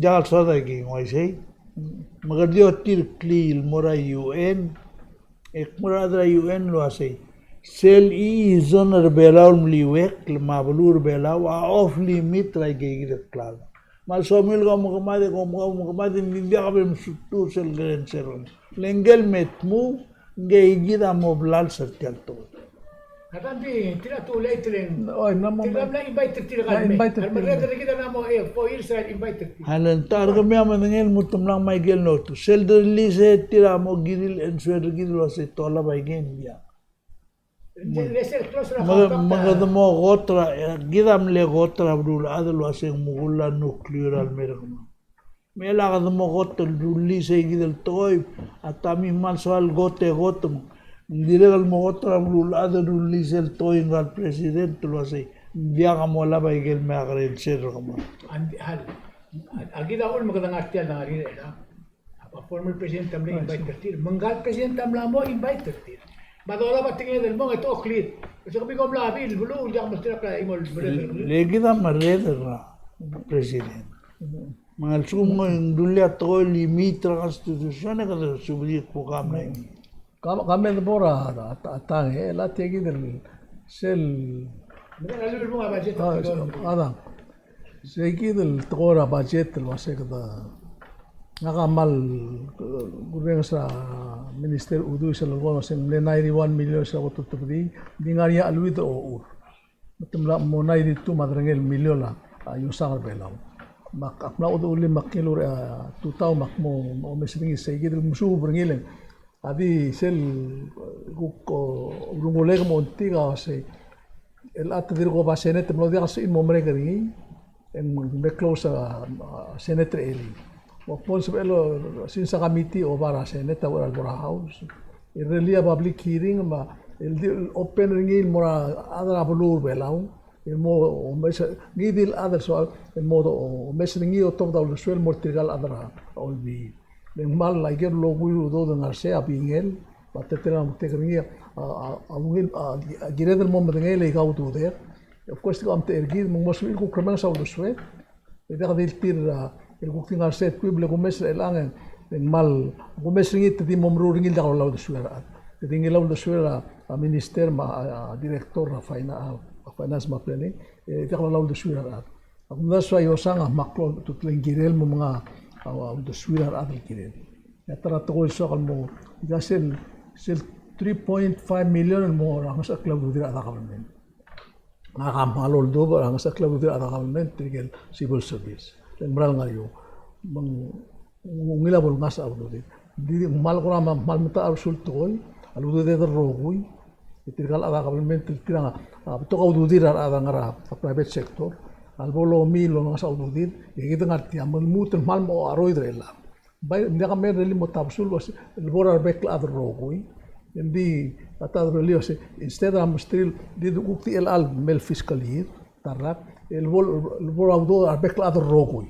dia sohada gi mai sei मगर जो तिरक्लील मोरा UN एक मोरा दरा UN लो आसे cell E genre बेलाउल मलिवेक माबलूर बेलाउ आ ऑफ लिमिट लाई गेगी दक्लाल माल सोमिल का मुकमादे निंदिया का बेम सुट्टू सेल गरेन सेल लेंगल मेटमू गेगी दा मोबलाल सत्यल तो Hatanti tira tu leitren. Oi, namo. Tira na invite tira kan. Invite Al madre kita namo 4 years right invite. halan tar ka me amangel mutum lang may gel no to sel de lise tira mo giril en swer giril wase tola bay gen dia Lesser close na magad mo gotra gidam le gotra brul adal wase mugulla nuclear al merkama me lagad mo gotra lise gidel toy atami mal soal gotem Dilegal mo otra blulada dulisel toing al presidente lo así dia kamo la baigel me agren cerro kamo hal agida ul magandang artial na rin na former president tamla invite tir mangal president tamla mo invite tir badola batingin del mo ito clear kasi kami ko mla bil bulu dia mastira ka imol legi da marreder na president mangal sumo dulia to limitra constitution ka subli ko kamay kami itu pora tang la tegi del sel ada segi del tora budget lo se kada nakamal gubernur sa minister udu sa logo sa 91 million sa wato tupdi dingaria alwito o matumla mo 92 madrangel million la yung sangar belaw mak apna udu uli makilur 2000 makmo o mesringi segi del musu bringilen Adi sel guko runguleg montiga se el at dirgo basene te mlodia se in momre kari en close Senator Eli. Wapon sa elo sin sa committee o para Senate o para House. Irelia public hearing ma open ringil mora adra bulur belaw. El mo mes gidil other so el modo mes ringi o top da suel mortigal adra all be. Den mal like lo guiru do de narse apingel patetera mutekringi awil gire del mom ngel e gautu der. Of course am te ergid mo mosul ku kremen sa lo suel. Ida kadil tir el gukting arset kuible kumes elangen en mal kumes ringit di momru ringil da law suera ringil law suera a minister ma director na finance ma planning da law suera akum da so yo sanga maklo tutlengirel mo mga da suera adel kirel ya tara to so kalmo gasel 3.5 million mo ang sa club dira da government ngakamalo do ang sa club dira da government tigel civil service Meral ngayo, ngilabol nga sa auto din. Di mal ko na mal mata resulto koy, aludo de rogoy. Itirgal ada government tiranga. To auto dir ada ngara sa private sector. Albolo milo nga sa auto dir, igita ngati amal mutel mal mo aroy drela. Bay hindi ka mer reli mo tapsul was elbora bekla ada rogoy. Hindi atad reli was instead am still did ukti el al mel fiscal year tarak el vol auto arbekla ada rogoy.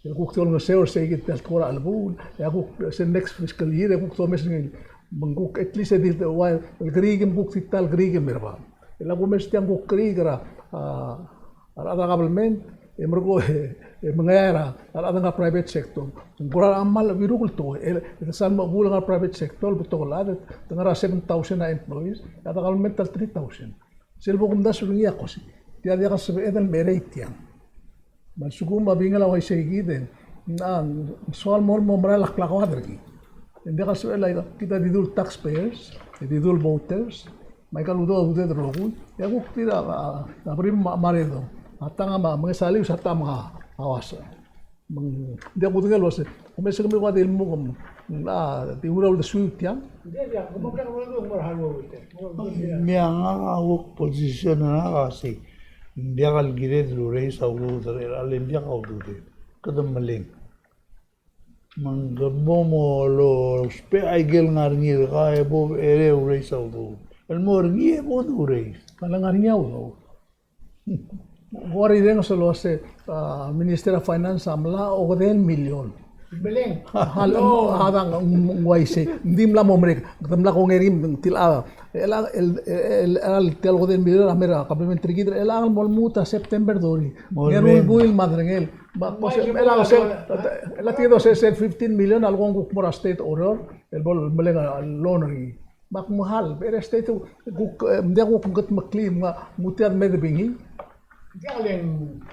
El gukti ol ngaseo segit el kora albun, ya guk se next fiscal year guk to mes ngil manguk at least edit while el grigem gukti tal grigem merba. El agu mes tiang guk grigra ada government emergo mangayara ada nga private sector. Ngora amal virugul to el san magul nga private sector buto lad tangara 7,000 na employees, ada government tal 3,000. Selbo kum das ngiya kosi. Dia kasi edan meretian. Masugum mabingal ako sa igiden. Na soal mo maralak laki. Hindi kasi kita didul taxpayers, didul voters, may kaludo ude drogo. Ya ko tira abrim maredo. Atang mga saliw sa tama awasa. Hindi ako tinggal was. Kung may kami kwa ilmu kom na tiuraw da suit yan. Hindi ya, kumapra ko mo marhalo ite. Miya nga awok posisyon na kasi hindi ka gired luray sa ulo dere alin dia ka ulo dere kadam maling manggabo mo lo spe ay gel ngarngir ka ebo ere uray sa ulo el mo ngi ebo uray Kalangarnya ulo. Gori rin sa lo se Minister of Finance amla o 10 million. Beleng. Halo hadang waise ndim la momrek tamla ko ngerim tila el tel goden bilera mera complement trigidre el al molmuta September dori ngeru buil madrengel el se la tido se 15 million algon guk mora state order el bol melenga loan bak mahal pero state guk mde guk ngat maklim mutiad medbingi Dialen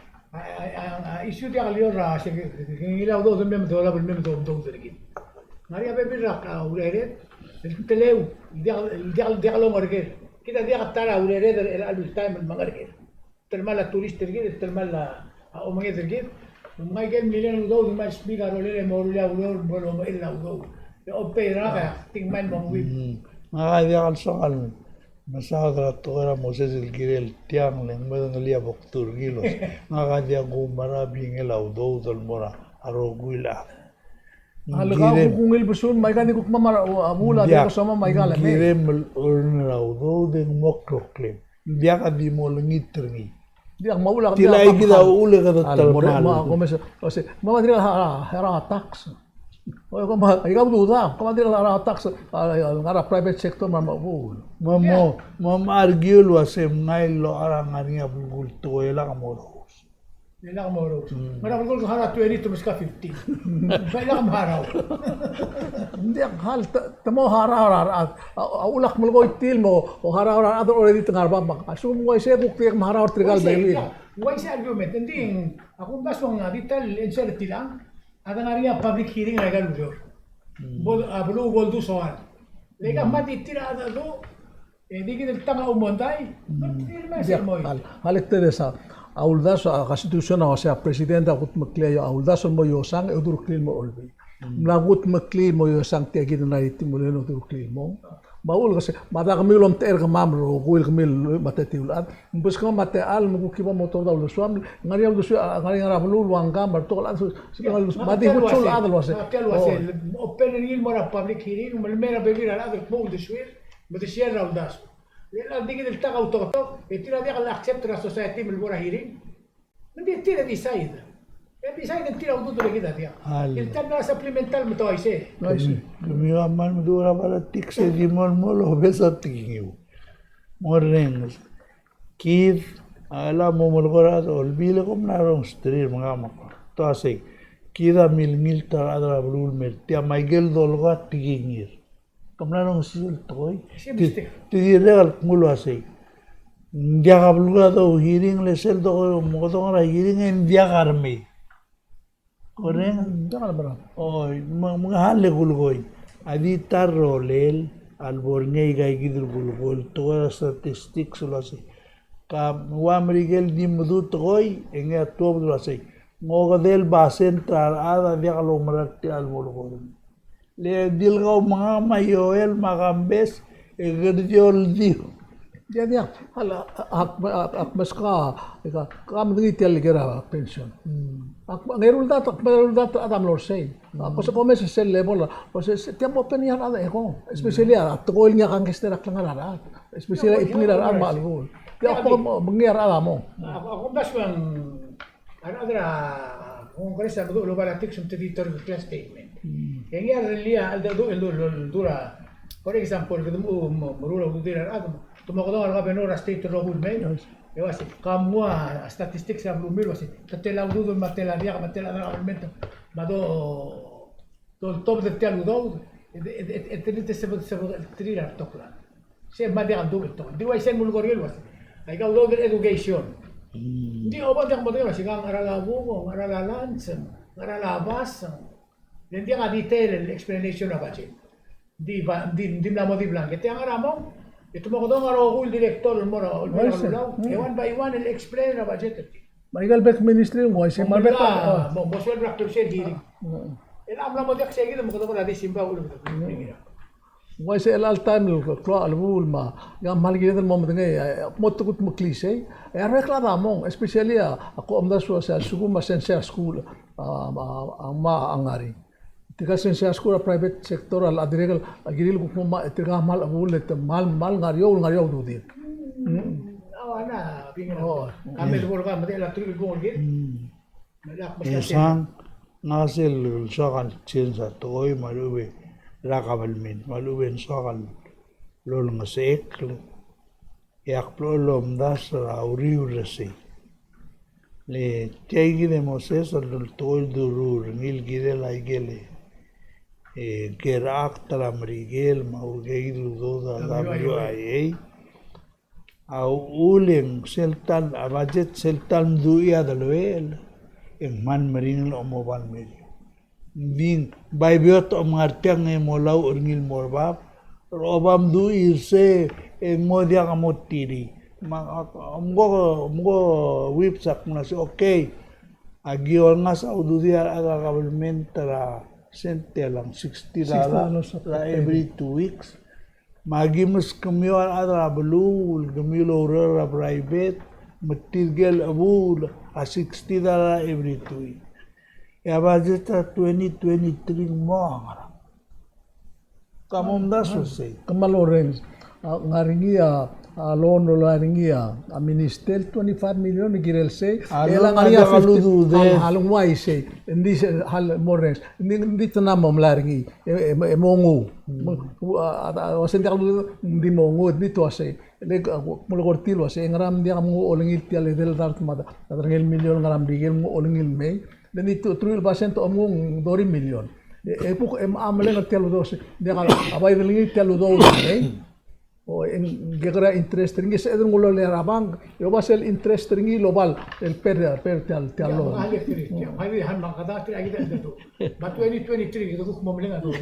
isu dia kali ora se ngila do mem do la mem do dergi Maria bebe raka urere el teleu dia lo marger kita dia katara urere el albus time marger termal la turist dergi termal la o mange dergi mai gel milion do ma spiga rolere morulia ulor bolo illa do o pe raka ting man mo wi dia kal soal Masagra toera Moses el girel tiang leng medang lia boktur gilos ngaga dia go marabing elaw do dal mora aroguila Alga kungil busun mai kan ikut mamar abula dia sama mai gala me girem elaw do deng mokrokle dia ka di mo lengit tergi dia maula tilai kita ule ka tal ma komes o se mama dira hara tax o ko ma ikaw duda ko dira hara tax ngara private sector ma bul Mama argiul wasem nail lo arang ania bulgul to ela kamoros. Ela kamoros. Mara bulgul hara 20 to miska 15. Ela kamaraw. Hindi hal tamo hara ulak mo ko itil mo o hara other already tangar ba aso mo ay se bukti mahara or trigal beli. Why sa argument hindi ako bas mo nga detail insert tilang ada ngaria public hearing ay galudo. Bol abulu bol du soal. Lega mati tira ada do di kita tanga umonday. Halik teresa auldas a constitution o sea presidente akut makleyo auldas mo yosang udur klin mo olbi. Nagut makli mo yosang tiagi na itimuleno udur klin mo. baul kasi mata kami lom ter kamamro kuil kami mata tiulat bus kami mata al muku kiba motor da ulo suam ngari ulo su ngari ngara bulu luang gambar tol al sebengal mati hutul adal wase open il mora public hearing malmera bevir al adal mou de suir متشير راو داسو لأن ديك اللي تلقى وتغطو يتيرا ديك اللي أكسبت را سوسايتي من الورا هيرين من دي تيرا دي سايد دي سايد تيرا ودود اللي كده ديا التنا سبليمنتال متويسه kami aman madura para tikse di molo besa tigiu morning kid ala mo molgora olbile kom na rong strir mga mako to ase kida mil tar adra blul mer tia Michael dolga tigingir kamlarong sil toy ti regal mulo ase dia kabluga to hearing le sel to mo to ngara hearing en dia karme koreng jangan bara oy mga hale gulgoy adi tar rolel albornei gay gidur gulgol to statistics lo ase ka wa merigel di mudu toy enga to lo ase ngogadel basen tar ada dia kalau merakti alborgol le dilgaw mga mayoel makambes egerjol dio jadi hala ak mas ka kam ngi tel gera pension ak ngerul dat adam lor sei ako sa komen sa sel level o sa tiempo penian ada eko especially at ko niya kang kester ak langara especially ipingirar ang malgol di ako mengiar ala mo ako bas man adra Congress ang dulo para tiksum teditor class statement yang ya relia al dura for example kedemu merula dura adam tumakodong ang kabenora state ro hulme yo asi kamwa statistics sa lumir wasi tatela dudo matela dia matela realmente mado tol top de tel dudo et se trira tokla se ma dia dudo to di wai sen mulgoriel wasi ay ka dudo education di oba dia modelo si gang arala bugo arala lunch arala bas then dia ka detail explanation about it di na modi blank te ang aramong ito mo ko dong araw ko director mo ra one by one il explain na budget Michael Beck ministry mo ay si Malbek mo so el director siya hearing el amla mo dak sige mo ko dong ra di simba ulo mo ay si el all time lo klo albul ma yang mal gid mo ngay mo tukut mo klise ay rekla mo especially ako amda sa suguma sense school ang angari Tika sensia sekolah private sektor al adiregal agiril ko ma tika mal abulet mal ngariyo dudir. Awana pingin kami lugar ka mati la tril gol git. Isang nasil sokan chensa toy malube rakabalmin maluben sokan lol ngasek yak plolom das rauriu resi. Le tegi de Moses al toy durur ngil gide laigele. Gerak dalam rigel mau gaidu doda WIA au uling seltan abajet seltan duia dalwel yang man merin lo moban meri ding bai biot omartiang e molau urngil morbab robam du irse e modia kamotiri amgo whip sak nas okay agiol ngas audu dia aga kabelmentara sente lang $60 every 2 weeks. Magimus kamyo adra belul gamilo rara private material abul a $60 every 2 weeks. Ya budget 2023 mo. Kamom da sosai. Kamaloren ngaringi loan lo ngaringi a minister 25 million girel say elang ngaringi kaludu de halung wai say indi hal morens indi tanam mlaringi mongu wasen dia di mongu di to say le mulgortil wase ngaram dia mo olengil tial del dar mada ngel million ngaram digel mo olengil me dan itu 3% to among 2 million epuk amle ngatel do dia abay delingi telo do o en gegra interest ringi se edun ngulo le rabang yo basel interest ringi global el per tal lo hai han makada tri agi do but 2023 ko mo melenga do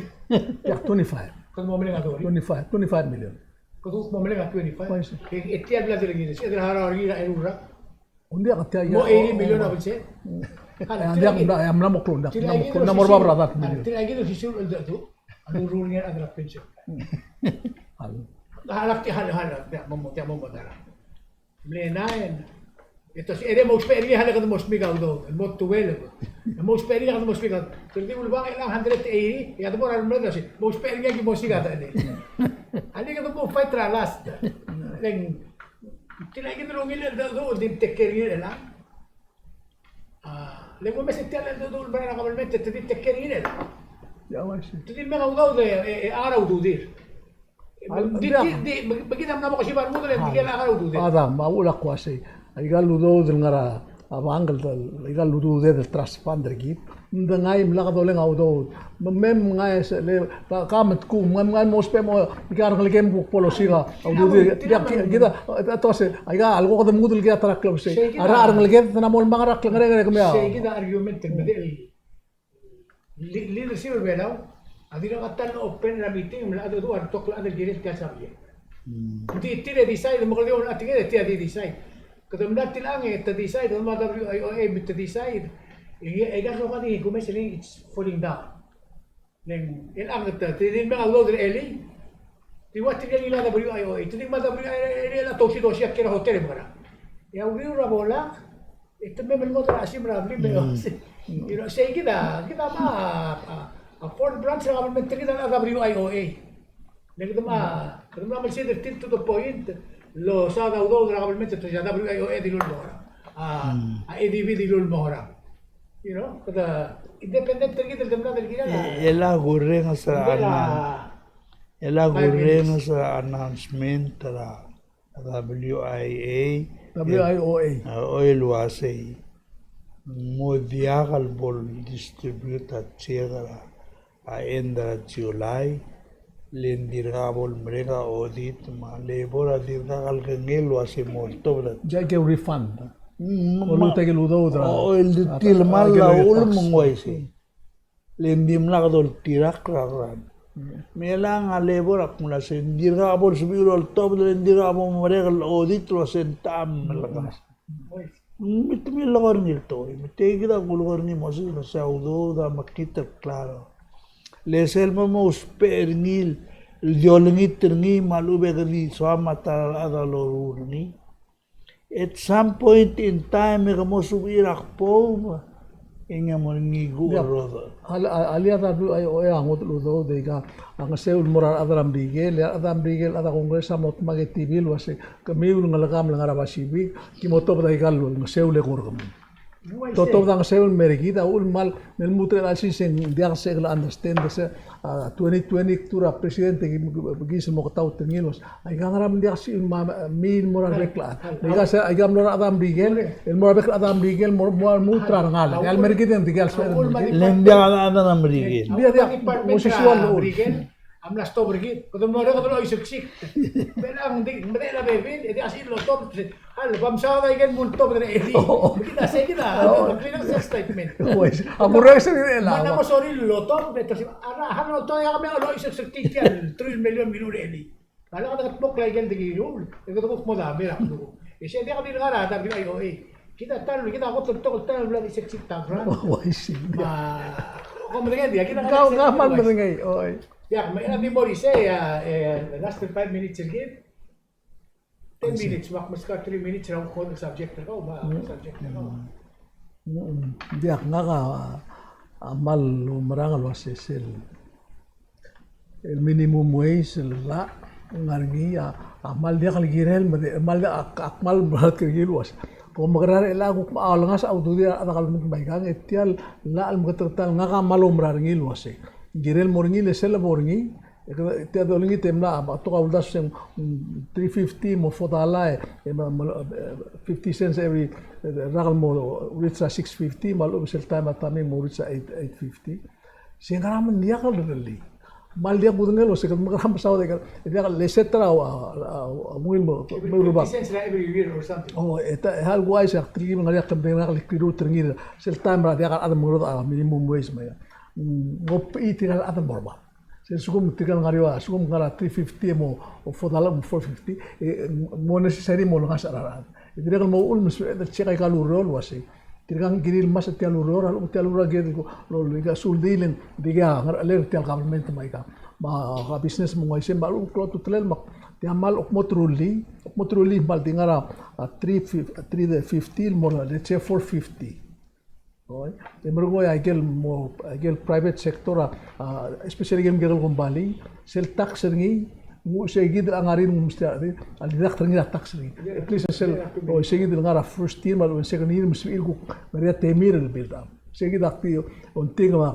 ya 25 ko mo melenga do 25 million ko mo melenga 25 etial bla de ringi se edun hara ringi ra erura undi akatya mo 80 million abse dia am na moklo na morba brada tri agi do sisul do anu rule nya adra pension Halak ti halak mo madara. Mlenaen. Ito si ere mo speri halak mo spiga do. Mo tuwel. Mo speri halak mo spiga. Pero di ulbang ilang 180. Ya mo ran mo si. Mo speri gi mo siga ta ni. Ali ka mo fight ra last. Leng tilagi do ngil do dim tekkeri la. Leng mo mesit tala do ulbang na kamalmente te tekkeri la. Ya wasi. Tudin mga ugaw de araw dudir. Di na mo kasi bar mo de di kala araw dudir. Ada maula kwasi. Aigal ludo del ngara abangal dal aigal ludo de del traspander git. Ndangai mlaka dole ngaudo. Mem ngai se le kamet ku ngai mo spe mo ikar ngalkem bu polosiga audo de kita atose aiga algo kada mudul kia taraklo se. Ara ngalkem na mol mangara klengere kemya. Say kita argument del leadership belaw adira katan open na meeting mla ado duar tokla ada giret ka sabi ti tire decide mo kali on atinge ti adi decide kadam dat tilang ta decide on ma WIOA bit decide e gaso kadi kumeseli it's falling down len el ang ta ti din mga loader eli ti wati kali la WIOA ti din ma WIOA la tosi akira hotel mara ya uri ura bola ito memang mo tra asim rabli pero you know say kita a fourth branch ng government kita na WIOA nagito ma consider till to the point lo sa daw ng government to sa WIOA di lulmora ADB di lulmora you know kada independent kita del kita ela gureng sa announcement tra WIOA oil wasi mo diagal bol distribute at chegara a endra July lendirabol mereka audit ma labor adirgal gengel wasi mo tobra jake refund olu tege ludo dra oil til mala ul mongwaisi lendim lagdol tirak ragan melang a labor akmula sendirabol subirol tobra lendirabol mereka audit wasen tam lagas mitmi lugar nito, mitegi da lugar ni mosi no saudo da makita claro. Les elmo mos pernil diolngit terni malube gali swamata ada loruni. At some point in time mo subirak po inga mo ni guro. Alia da WIOA angot ludo de ga ang seul moral adam bigel ada kongresa mot magetibil wase kamiul ngalagam langarabasibi kimoto da igal ng seul le gorgam toto da seul merigida ul mal nel mutre alsi sen dia segla understand se 2020 tura presidente gis mo taw tengilos ay gangaram dia si mil moral bekla diga se ay gam lor adam bigel el moral bekla adam bigel mutra ngala al merigida digal lendia ada namrigil dia musisual Brigel amla sto brigit kadum no rega do isiksik belang di medela bebin edi asil lo top hal bamsa da igen mun top de edi kita say kita clean statement pues amura se de la mana mo sorry lo top beto ara hano to ya kami lo isiksik tiyan 3 million minur edi kala ka tok lay gen digi yul ego to mo da bera ko e se de ka dir gara da WIOA kita tal kita ko tok tal bla isiksik ta fra pues como de dia kita kau ngaman mengai oi yeah, may memory say last 5 minutes again. 10 minutes, mas ka 3 minutes raw ko ng subject na ko ba? Subject na ko. Dia nga amal marangal wasesel. El minimum wage la ngargi amal dia kalgirel amal akmal bakirgil was. Kung magrar ilago maalangas auto dia ada kalau maigang etial la al magatal nga malum rarngil wase. Girel morngi lesel morngi te adolingi temla to kaudas 350 mo fodala 50 cents every ragal mo ritsa 650 malo bisel time atami mo ritsa 850 singaraman dia kal dali mal dia budengelo se kan magaram saw dia lesetra muil mo ruba 50 cents every year or something oh eta hal wise actri ngalia tambeng ragal kiru tringir sel time ra dia kan ada mo minimum wage maya ngopi tinggal ada borba. Saya sukum tinggal ngariwa, sukum ngara 350 mo fodala mo 450. Mo necessary mo langas araran. Jadi kalau mau ul musuh ada cek ay kalurol wasi. Tirgang giril mas at tialuror, alam tialura gid ko lo liga suldilin diga ngar aler tial government mai ka business mo ngai sem balu klo tu tlel mak tiamal ok motruli mal dingara 350 mo let's say 450. Oi, emergo agel private sector especially gem gerel kumbali sel tax ngi mo segid angarin mo mesti al dak ngi tax ngi at least sel o segid ngara first year mal second year mesti ilgu maria temir el build up segid akti onting ma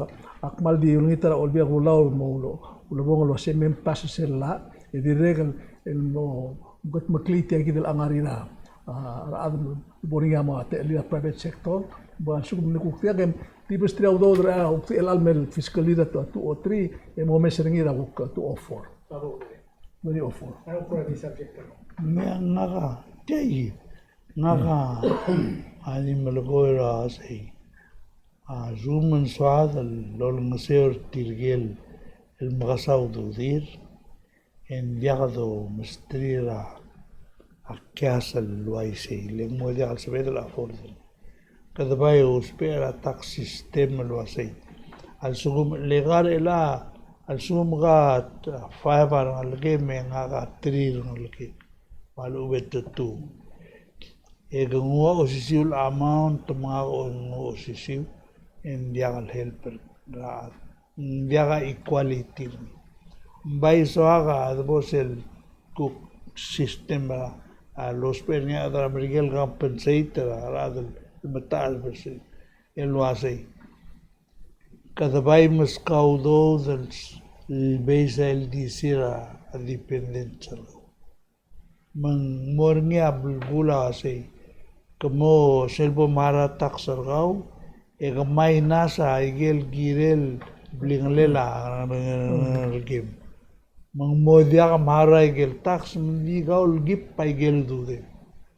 akmal di ngi tara olbia gulaw mo lo bong lo se mem pas sel la e di regal el mo got makliti agid el angarina ad boringa ma te private sector bukan cukup nekuktia kem tipes 3 dra ukti el almel fiscal year 203 e mo meseringi dauk 204 very awful Ano po di subject ko? Ngaka tay ngaka ani malgoira say zuman swad lol ngasir tirgel el magasaw dir en diagado mistrira akyas al waisi le mo dia al saber la forza kada bayo spera tax system lo asay al sugum legal ela al sugum ga fiber al game nga 3 al ke malu betu e gungwa osisiul amount mga osisiu en diagal helper ra diaga equality bay so aga adbosel cook system los pernia da Miguel compensator radel المتاع بس الواسي كذباي مسكاو دوز البيسا اللي سيرا الديبندنت من مورنيا بالبولا سي كمو سيلبو مارا تاكسرغاو اغماي ناسا ايجل جيرل بلينغليلا الجيم من موديا مارا ايجل تاكس من ديغاو الجيب بايجل دودي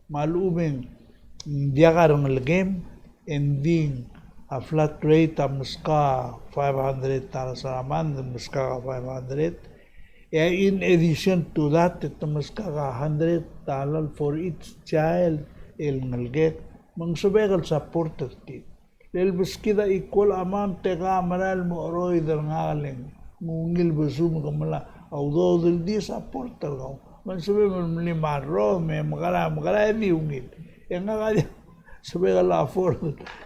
معلومين diagarong el game ending a flat rate a muska 500 talasaman muska 500 in addition to that it muska $100 for each child el ngalget mang subegal supporter ti lel biskida equal amount te ga maral mo roy der ngaling mungil besum kamala audo del di supporter go man sube ni marro me magala di ungil yang nga sabi la for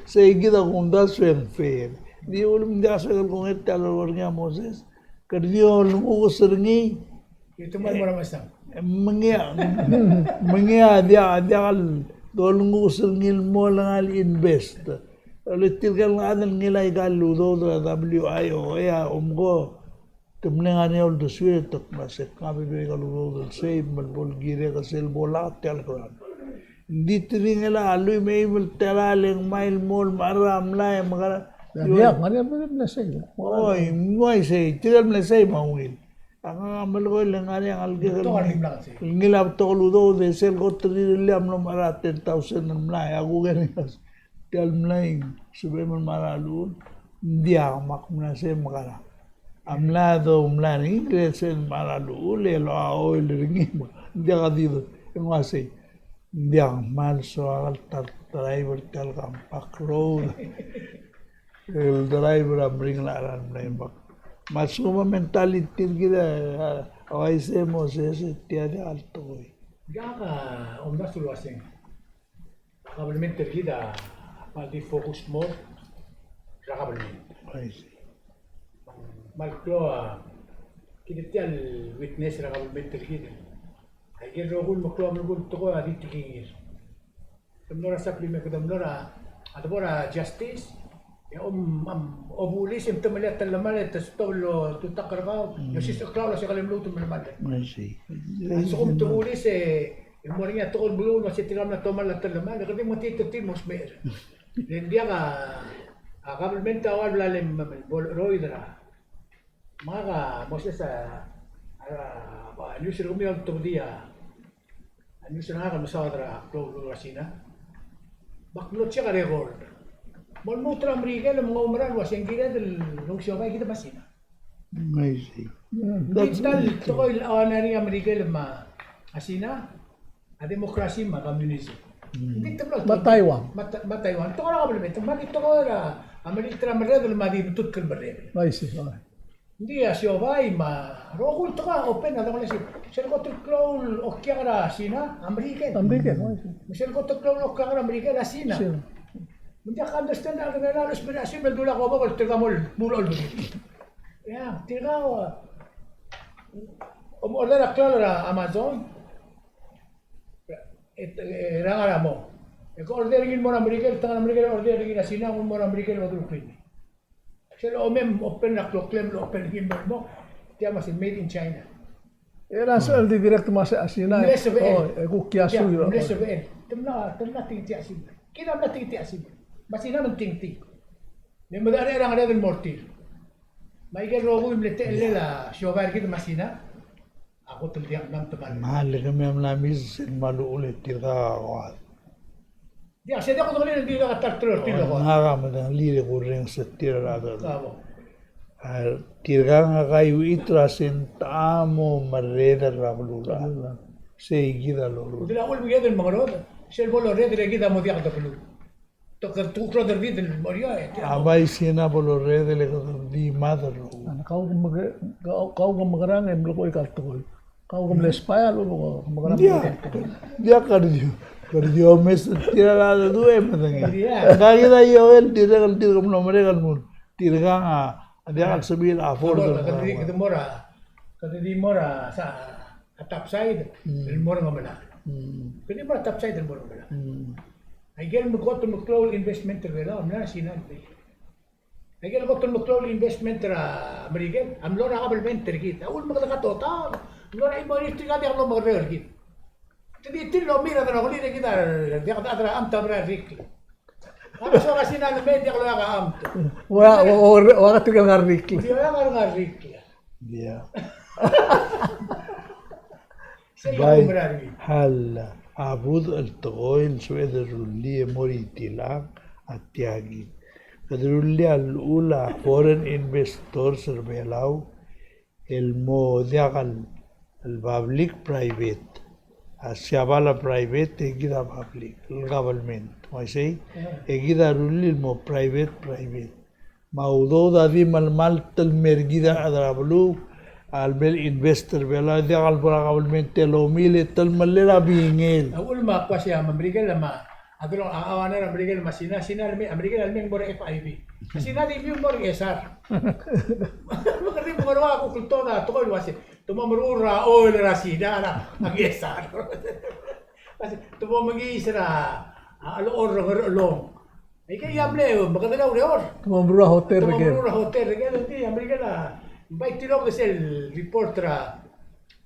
seguida con da suerte di ulum da sa con este alor nga Moses kardio lungo serngi Ito man mura masam. mengia dia al dolungo serngi mo lang al invest litil kal ngadan ngilay galu do WIO ya umgo tumnga ne ol do suet tok mas kabe be galu do save bol gire ka sel bola tel kran ditringela alui meibel telaleng mail mol maram lai magara ya ngari blessing oi ngoi sei tigal blessing mawil ang malgoy lang ari ang algegal ngilab to ludo de sel go trilam no mara 10,000 ng mlay ako ganis tel mlay sube man maralu dia makmuna se magara amlado mlani gresen maralu le lo oil ringi dia kadido ngwasay dia mal soal driver tel kampak road el driver bring la ran nembak masuma mentality gida awai se moses tiada alto hoy Gaka onda suluasen. Probablemente gida paldi focus more probablemente. ai sí Malklo kiditial witness probablemente gida. Ayer rogul maklo amul toko aditi kingir. Temnora supplement ko temnora adabora justice ya obulis im temelet talamal testolo tutakarba yo sis klaro sa kalimlo tumalamal. ai sí So kung tuulis yung moringa tokol bulo no si tiram na tomal la talamal kasi mo timos mer. Dia ka kabelmente awal lalim roidra. Mga mo sa news rumio to dia. News na ka masadra pro rasina. Baklot siya ka record. Mon mo tram rigel mga umran was yung gila del nung siya ba kita masina. ai sí Digital tokol na rin Amerika ma asina a demokrasi ma communism. Hindi tablo. Mataiwan. Mataiwan. Ito ka na kabalik. Ito ka na. Amalitra marredo na madinutut ka marredo. I see. Okay. Hindi siya vai ma rokul to ka open na ko si sir ko to clown o kya kara sina American. American. I see. Sir ko to clown o kya kara American la sina. Sino? Hindi ka understand na na inspirasyon ng dula ko ba ko tiga mo mulol. Ya, tiga ko. Order na klaro na Amazon. Rangara mo. Eko orderingin mo na American, tangan American orderingin na sina mo na American mo tulupin. Sila omem open na proclaim lo open gimbal mo. Tiya mas made in China. Era sa di direct mas asina. Mles of Oh, ko kya su yo. Mles of el. Temna tingti asin. Kina na tingti asin. Masina ng tingti. Ne madare rang ada del mortir. Mai ke rogo imlete lela shogar kit masina. Ako tuldiak nam teman. Mahal kami ang namis malu ulit tira ko. Dia saya ko tuloy hindi ka tartro tilo ko. Nakamadang liri ko rin sa tira rado. Tama. Tira nga kayo itrasin tamo marreda rablura. Say gida lolo. Dila ul bigyan mga rod. Sel bolo red regida mo diak tapulu. To ka tukro der vid el moria. Abay sina bolo rede le di mother. Kau kau magarang em lo ko ikalto. Kau les paya lo magarang. Dia Kerja mes tira rado tu matang. Iya. Kaya kita yo el tira kal tira kamu nomor kan mun. Tira nga dia kan sebil afford. Kadi di mora sa top side, el mora ngamala. Kadi mora top side el mora ngamala. Ay gel mo ko to close investment vela, amna sinan. Ay gel ko to close investment ra American, amlo na kabel venter kit. Awul magka total. Lo na imo ni tiga di amlo magre kit. Jadi tillo mira na ko lini kita, di ka atra amta bra rik. Ano so kasi na media ko ka amta. Wa ka nga rikli. Di ka nga rik. Dia. Saya berani. هل عبود التغويل سويد الرولية موريتيلا التياجي الرولية الأولى فورن انفستورز ربيلاو المودع البابليك برايفيت الشابالا برايفيت يجيدا بابليك الغابلمنت ما يسي يجيدا رولي المو برايفيت موضوع ذي مال المرجيدا أدرابلو albel investor bela dia al probablemente lo mile tal malera bingel awul ma kwa siya Amerika lama adro awana Amerika lama sina Amerika almeng bor FIB sina di view bor esar makari bor wa ko kulto na to ko wasi to mamrura oil rasida na agesar kasi to mo mag-isra alo or long ay kay yamle makadalaw reor Tumamrura hotel again. Hindi Amerika la Baik tilog na sel reporter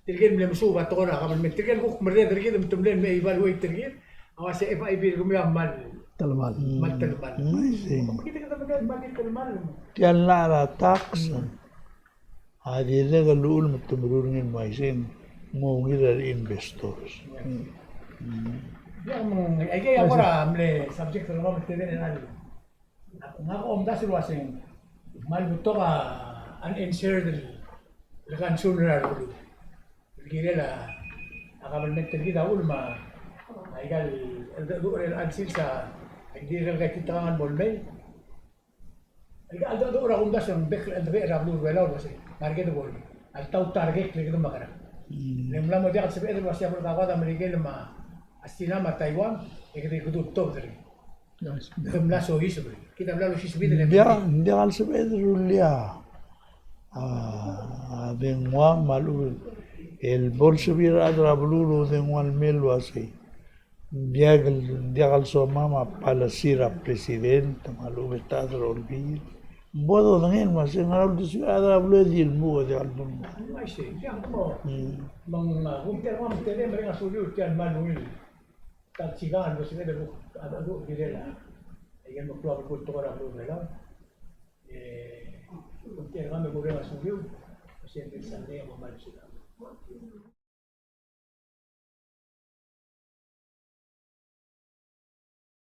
tilgen mle musuba to na kamal met tilgen ko kumre tilgen tumlen me evaluate tilgen awa sa FIB ko mi mal Talmal. mal talmal Amazing. kita kata mal talmal tiyan lara tax adi lega lul mutumrurngin maisin mo ngira investors yang ay kaya ako ra mle subject ko mo tilgen na nga ko omda silwasen mal buto ka uninsured lakan sunra dulu. Kira la akabal mental kita ulma aigal el ansil sa hindi rin kay titangan bolmay. Aigal do ora kung dasang bek el be rablu wala wala market bol. Al taw target lagi makara. Lemla mo diak sa bedro siya por kawada Amerika lama astinama Taiwan ekde kudu top dere. Lemla so hiso kita bla lo sisbide dia al sebedru lia dengwa malu el bolso vira adrablulo dengwa al melo así dia al so mama palasira presidente malu betad rolbi bodo dengan mas ngal du adrablo di el mugo de al mundo Ay sí, ya como kung termo mereka sulit kan manungil tal sigan lo sine de adu direla ayan mo club kulto ra lo vela kung termo me gure masuliu siempre saldría mo mal